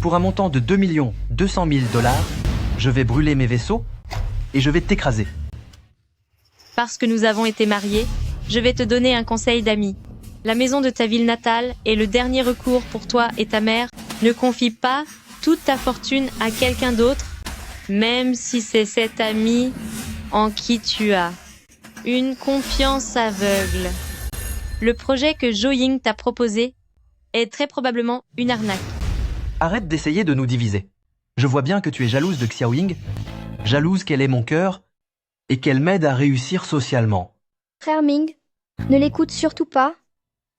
pour un montant de 2 200 000 $. Je vais brûler mes vaisseaux et je vais t'écraser. Parce que nous avons été mariés, je vais te donner un conseil d'ami. La maison de ta ville natale est le dernier recours pour toi et ta mère. Ne confie pas toute ta fortune à quelqu'un d'autre, même si c'est cet ami en qui tu as une confiance aveugle. Le projet que Jo Ying t'a proposé est très probablement une arnaque. Arrête d'essayer de nous diviser. Je vois bien que tu es jalouse de Xiao Ying, jalouse qu'elle ait mon cœur et qu'elle m'aide à réussir socialement. Frère Ming, ne l'écoute surtout pas.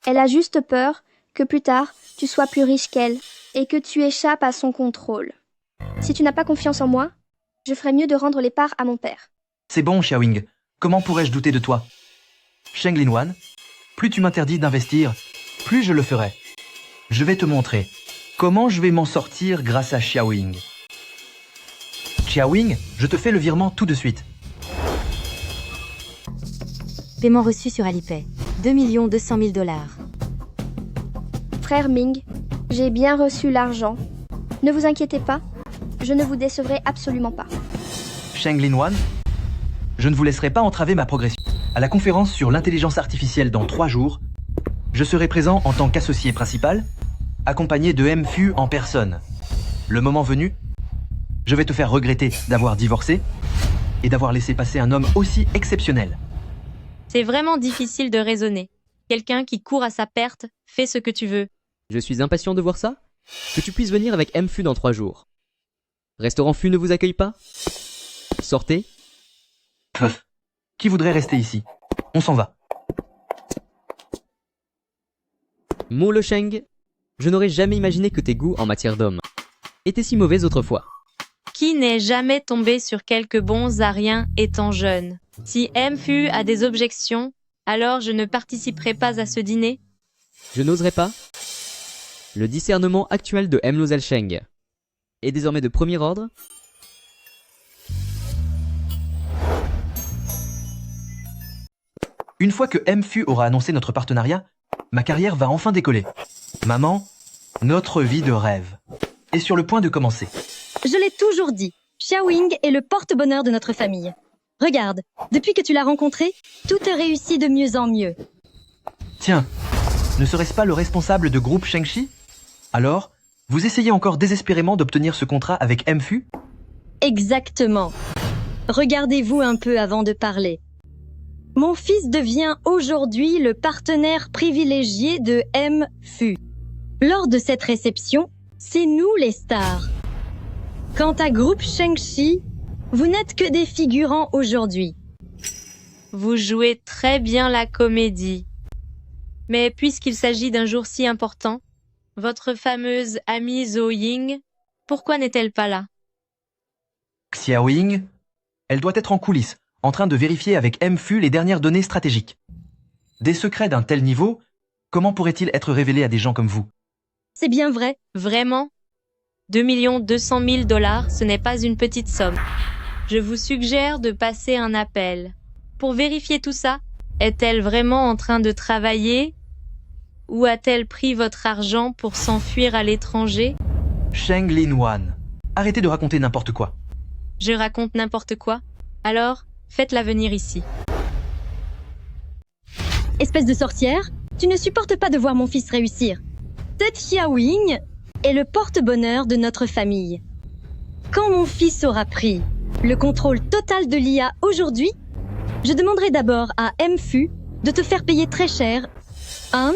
Elle a juste peur que plus tard, tu sois plus riche qu'elle et que tu échappes à son contrôle. Si tu n'as pas confiance en moi, je ferais mieux de rendre les parts à mon père. C'est bon, Xiao Ying. Comment pourrais-je douter de toi? Sheng Linwan, plus tu m'interdis d'investir, plus je le ferai. Je vais te montrer comment je vais m'en sortir grâce à Xiao Ying. Xiao Ying, je te fais le virement tout de suite. Paiement reçu sur Alipay. 2 200 000 $. Frère Ming, j'ai bien reçu l'argent. Ne vous inquiétez pas, je ne vous décevrai absolument pas. Sheng Linwan, je ne vous laisserai pas entraver ma progression. À la conférence sur l'intelligence artificielle dans 3 jours, je serai présent en tant qu'associé principal, accompagné de MFU en personne. Le moment venu, je vais te faire regretter d'avoir divorcé et d'avoir laissé passer un homme aussi exceptionnel. C'est vraiment difficile de raisonner. Quelqu'un qui court à sa perte fait ce que tu veux. Je suis impatient de voir ça. Que tu puisses venir avec MFU dans 3 jours. Restaurant Fu ne vous accueille pas? Sortez. Pff, qui voudrait rester ici? On s'en va. Mon Le Sheng, je n'aurais jamais imaginé que tes goûts en matière d'homme étaient si mauvais autrefois. Qui n'est jamais tombé sur quelques bons à rien étant jeune? Si MFU a des objections, alors je ne participerai pas à ce dîner. Je n'oserais pas. Le discernement actuel de Mlozel Sheng est désormais de premier ordre. Une fois que MFU aura annoncé notre partenariat, ma carrière va enfin décoller. Maman, notre vie de rêve est sur le point de commencer. Je l'ai toujours dit, Xiao Ying est le porte-bonheur de notre famille. Regarde, depuis que tu l'as rencontré, tout te réussit de mieux en mieux. Tiens, ne serait-ce pas le responsable de groupe Shengxi? Alors, vous essayez encore désespérément d'obtenir ce contrat avec MFU? Exactement. Regardez-vous un peu avant de parler. Mon fils devient aujourd'hui le partenaire privilégié de MFU. Lors de cette réception, c'est nous les stars. Quant à groupe Shengxi, vous n'êtes que des figurants aujourd'hui. Vous jouez très bien la comédie. Mais puisqu'il s'agit d'un jour si important, votre fameuse amie Zo Ying, pourquoi n'est-elle pas là? Xiao Ying, elle doit être en coulisses, en train de vérifier avec MFU les dernières données stratégiques. Des secrets d'un tel niveau, comment pourraient-ils être révélés à des gens comme vous? C'est bien vrai. Vraiment? 2 200 000 $, ce n'est pas une petite somme. Je vous suggère de passer un appel. Pour vérifier tout ça, est-elle vraiment en train de travailler? Ou a-t-elle pris votre argent pour s'enfuir à l'étranger? Sheng Linwan, arrêtez de raconter n'importe quoi. Je raconte n'importe quoi? Alors, faites-la venir ici. Espèce de sorcière, tu ne supportes pas de voir mon fils réussir. Cette Xiao Ying est le porte-bonheur de notre famille. Quand mon fils aura pris le contrôle total de l'IA aujourd'hui, je demanderai d'abord à MFU de te faire payer très cher. Hein?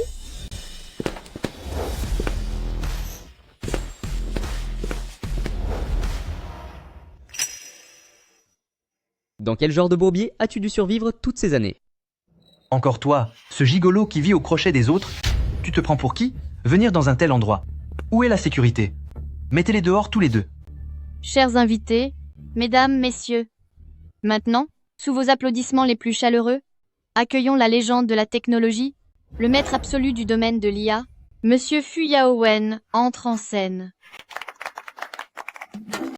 Dans quel genre de bourbier as-tu dû survivre toutes ces années? Encore toi, ce gigolo qui vit au crochet des autres, tu te prends pour qui? Venir dans un tel endroit. Où est la sécurité? Mettez-les dehors tous les deux. Chers invités, mesdames, messieurs, Maintenant, sous vos applaudissements les plus chaleureux, accueillons la légende de la technologie, le maître absolu du domaine de l'IA, Monsieur Fu Yaowen entre en scène.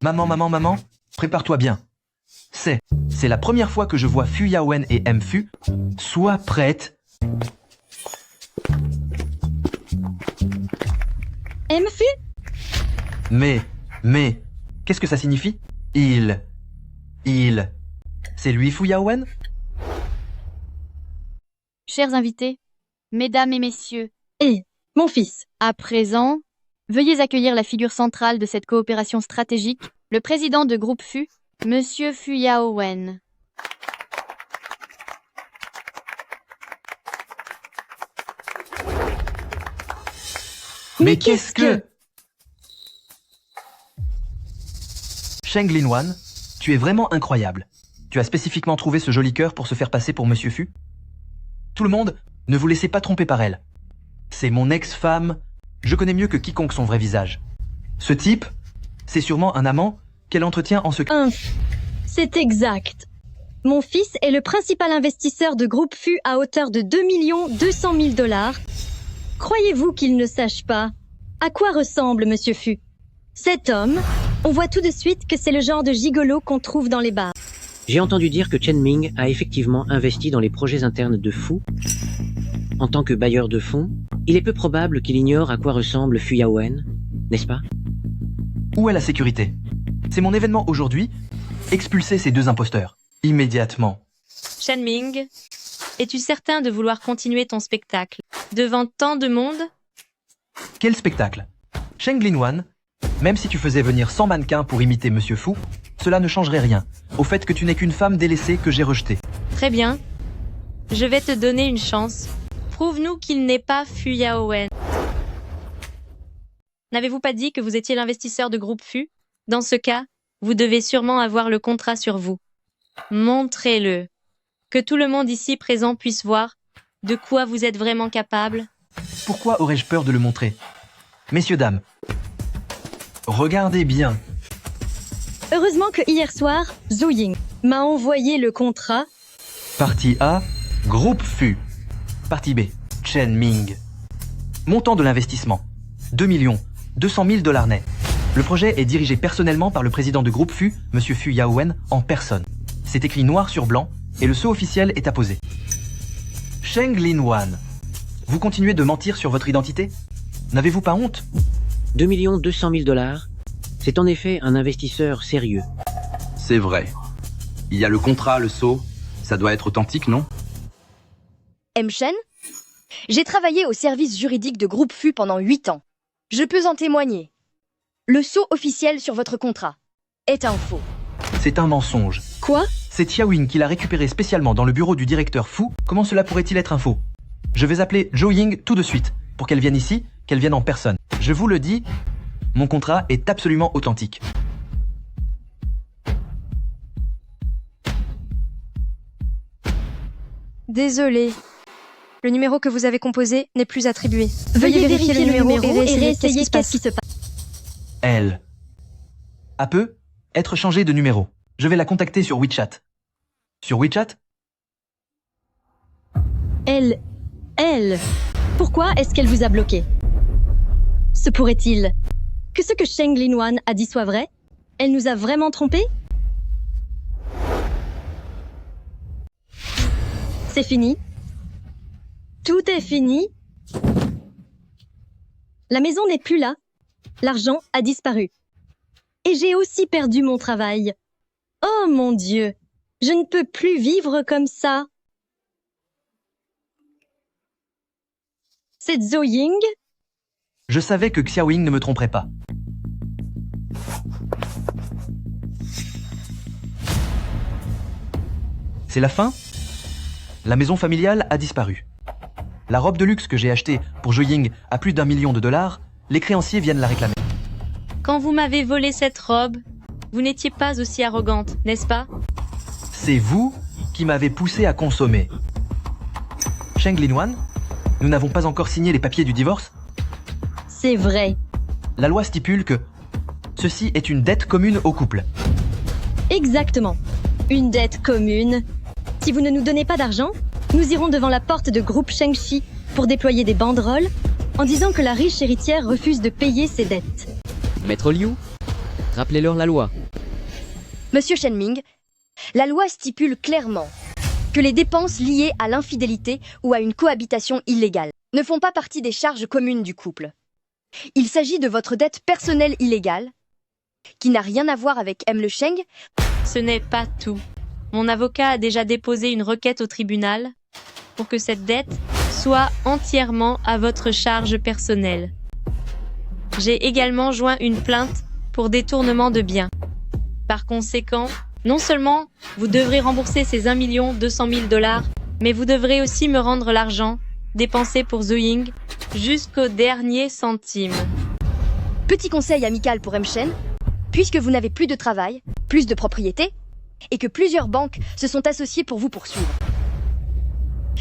Maman, prépare-toi bien. C'est la première fois que je vois Fu Yaowen et Mfu. Sois prête. Mfu? Mais, qu'est-ce que ça signifie? C'est lui Fu Yaowen? Chers invités, mesdames et messieurs, et mon fils, à présent, veuillez accueillir la figure centrale de cette coopération stratégique, le président de Groupe Fu, Monsieur Fu Yaowen. Mais qu'est-ce que... Sheng Linwan, tu es vraiment incroyable. Tu as spécifiquement trouvé ce joli cœur pour se faire passer pour Monsieur Fu. Tout le monde, ne vous laissez pas tromper par elle. C'est mon ex-femme. Je connais mieux que quiconque son vrai visage. Ce type, c'est sûrement un amant qu'elle entretient en secret. C'est exact. Mon fils est le principal investisseur de Groupe Fu à hauteur de 2 200 000 $. Croyez-vous qu'il ne sache pas à quoi ressemble Monsieur Fu? Cet homme, on voit tout de suite que c'est le genre de gigolo qu'on trouve dans les bars. J'ai entendu dire que Chen Ming a effectivement investi dans les projets internes de Fu. En tant que bailleur de fonds, il est peu probable qu'il ignore à quoi ressemble Fu Yaowen, n'est-ce pas? Où est la sécurité? C'est mon événement aujourd'hui. Expulsez ces deux imposteurs. Immédiatement. Chen Ming, es-tu certain de vouloir continuer ton spectacle devant tant de monde? Quel spectacle? Sheng Linwan, même si tu faisais venir 100 mannequins pour imiter Monsieur Fu, cela ne changerait rien au fait que tu n'es qu'une femme délaissée que j'ai rejetée. Très bien. Je vais te donner une chance. Prouve-nous qu'il n'est pas Fu Yaowen. N'avez-vous pas dit que vous étiez l'investisseur de Groupe Fu? Dans ce cas, vous devez sûrement avoir le contrat sur vous. Montrez-le. Que tout le monde ici présent puisse voir de quoi vous êtes vraiment capable. Pourquoi aurais-je peur de le montrer? Messieurs, dames, regardez bien. Heureusement que hier soir, Zhou Ying m'a envoyé le contrat. Partie A, Groupe Fu. Partie B, Chen Ming. Montant de l'investissement, 2 200 000 $ net. Le projet est dirigé personnellement par le président de Groupe Fu, Monsieur Fu Yaowen, en personne. C'est écrit noir sur blanc et le sceau officiel est apposé. Sheng Linwan, vous continuez de mentir sur votre identité? N'avez-vous pas honte? 2 200 000 $, c'est en effet un investisseur sérieux. C'est vrai. Il y a le contrat, le sceau. Ça doit être authentique, non? Chen, j'ai travaillé au service juridique de Groupe Fu pendant 8 ans. Je peux en témoigner. Le sceau officiel sur votre contrat est un faux. C'est un mensonge. Quoi? C'est Xiaoying qui l'a récupéré spécialement dans le bureau du directeur Fu. Comment cela pourrait-il être un faux? Je vais appeler Zhou Ying tout de suite pour qu'elle vienne ici, qu'elle vienne en personne. Je vous le dis, mon contrat est absolument authentique. Désolé. Le numéro que vous avez composé n'est plus attribué. Veuillez vérifier le numéro et réessayer qu'est-ce qui se passe. Elle a peut être changée de numéro. Je vais la contacter sur WeChat. Sur WeChat? Elle. Pourquoi est-ce qu'elle vous a bloqué? Se pourrait-il que ce que Sheng Linwan a dit soit vrai? Elle nous a vraiment trompés? C'est fini? Tout est fini? La maison n'est plus là. L'argent a disparu. Et j'ai aussi perdu mon travail. Oh mon Dieu! Je ne peux plus vivre comme ça. C'est Zhou Ying? Je savais que Xiaoying ne me tromperait pas. C'est la fin? La maison familiale a disparu. La robe de luxe que j'ai achetée pour Zhou Ying à plus d'1 million de $, les créanciers viennent la réclamer. Quand vous m'avez volé cette robe, vous n'étiez pas aussi arrogante, n'est-ce pas? C'est vous qui m'avez poussé à consommer. Sheng Linwan, nous n'avons pas encore signé les papiers du divorce? C'est vrai. La loi stipule que ceci est une dette commune au couple. Exactement. une dette commune. Si vous ne nous donnez pas d'argent, nous irons devant la porte de groupe Shengxi pour déployer des banderoles en disant que la riche héritière refuse de payer ses dettes. Maître Liu, rappelez-leur la loi. Monsieur Shenming, la loi stipule clairement que les dépenses liées à l'infidélité ou à une cohabitation illégale ne font pas partie des charges communes du couple. Il s'agit de votre dette personnelle illégale, qui n'a rien à voir avec M. Le Sheng. Ce n'est pas tout. Mon avocat a déjà déposé une requête au tribunal pour que cette dette soit entièrement à votre charge personnelle. J'ai également joint une plainte pour détournement de biens. Par conséquent, non seulement vous devrez rembourser ces 1 200 000 $, mais vous devrez aussi me rendre l'argent dépensé pour Zoying jusqu'au dernier centime. Petit conseil amical pour M. Shen, puisque vous n'avez plus de travail, plus de propriété, et que plusieurs banques se sont associées pour vous poursuivre.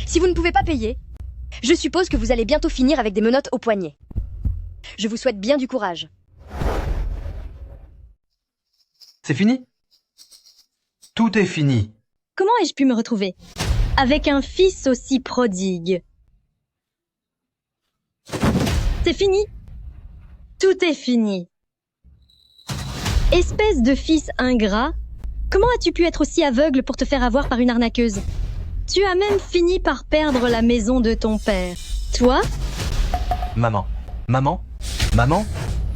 Si vous ne pouvez pas payer, je suppose que vous allez bientôt finir avec des menottes au poignet. Je vous souhaite bien du courage. C'est fini? Tout est fini. Comment ai-je pu me retrouver avec un fils aussi prodigue? C'est fini. Tout est fini. Espèce de fils ingrat, comment as-tu pu être aussi aveugle pour te faire avoir par une arnaqueuse? Tu as même fini par perdre la maison de ton père. Toi? Maman. Maman? Maman?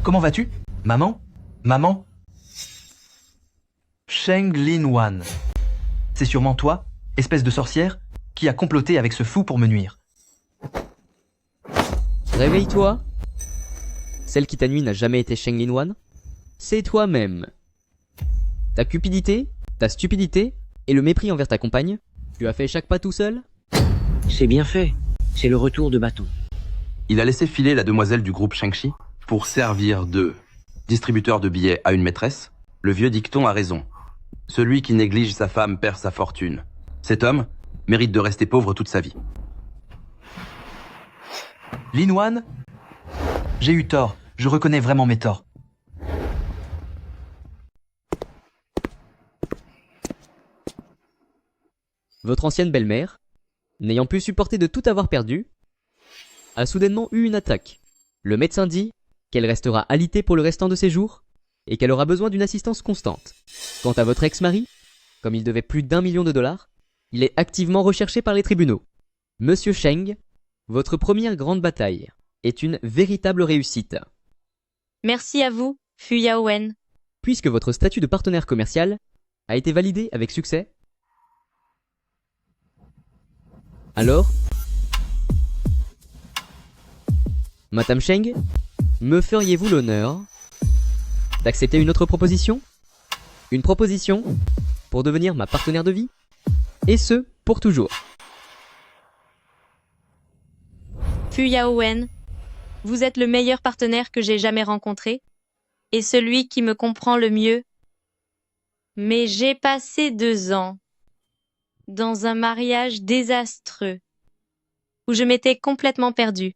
Comment vas-tu? Maman? Maman? Sheng Linwan. C'est sûrement toi, espèce de sorcière, qui a comploté avec ce fou pour me nuire. Réveille-toi. Celle qui t'a nuit n'a jamais été Sheng Linwan. C'est toi-même. Ta cupidité, ta stupidité et le mépris envers ta compagne, tu as fait chaque pas tout seul? C'est bien fait. C'est le retour de bâton. Il a laissé filer la demoiselle du groupe Shengxi pour servir de distributeur de billets à une maîtresse. Le vieux dicton a raison. Celui qui néglige sa femme perd sa fortune. Cet homme mérite de rester pauvre toute sa vie. Linwan? J'ai eu tort. Je reconnais vraiment mes torts. Votre ancienne belle-mère, n'ayant pu supporter de tout avoir perdu, a soudainement eu une attaque. Le médecin dit qu'elle restera alitée pour le restant de ses jours et qu'elle aura besoin d'une assistance constante. Quant à votre ex-mari, comme il devait plus d'1 million de $, il est activement recherché par les tribunaux. Monsieur Sheng, votre première grande bataille est une véritable réussite. Merci à vous, Fu Yaowen. Puisque votre statut de partenaire commercial a été validé avec succès, alors, Madame Sheng, me feriez-vous l'honneur d'accepter une autre proposition? Une proposition pour devenir ma partenaire de vie? Et ce, pour toujours. Fu Yaowen, vous êtes le meilleur partenaire que j'ai jamais rencontré et celui qui me comprend le mieux. Mais j'ai passé 2 ans dans un mariage désastreux où je m'étais complètement perdue.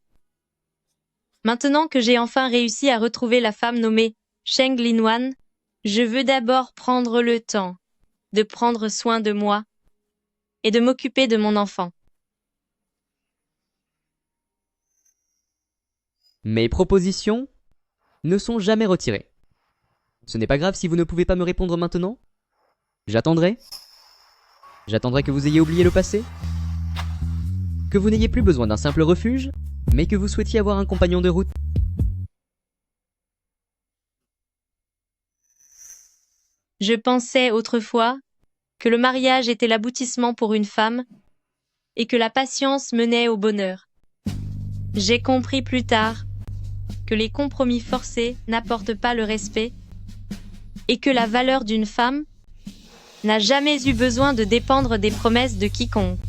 Maintenant que j'ai enfin réussi à retrouver la femme nommée Sheng Linwan, je veux d'abord prendre le temps de prendre soin de moi et de m'occuper de mon enfant. Mes propositions ne sont jamais retirées. Ce n'est pas grave si vous ne pouvez pas me répondre maintenant. J'attendrai. J'attendrai que vous ayez oublié le passé. Que vous n'ayez plus besoin d'un simple refuge, mais que vous souhaitiez avoir un compagnon de route. Je pensais autrefois que le mariage était l'aboutissement pour une femme et que la patience menait au bonheur. J'ai compris plus tard que les compromis forcés n'apportent pas le respect et que la valeur d'une femme n'a jamais eu besoin de dépendre des promesses de quiconque.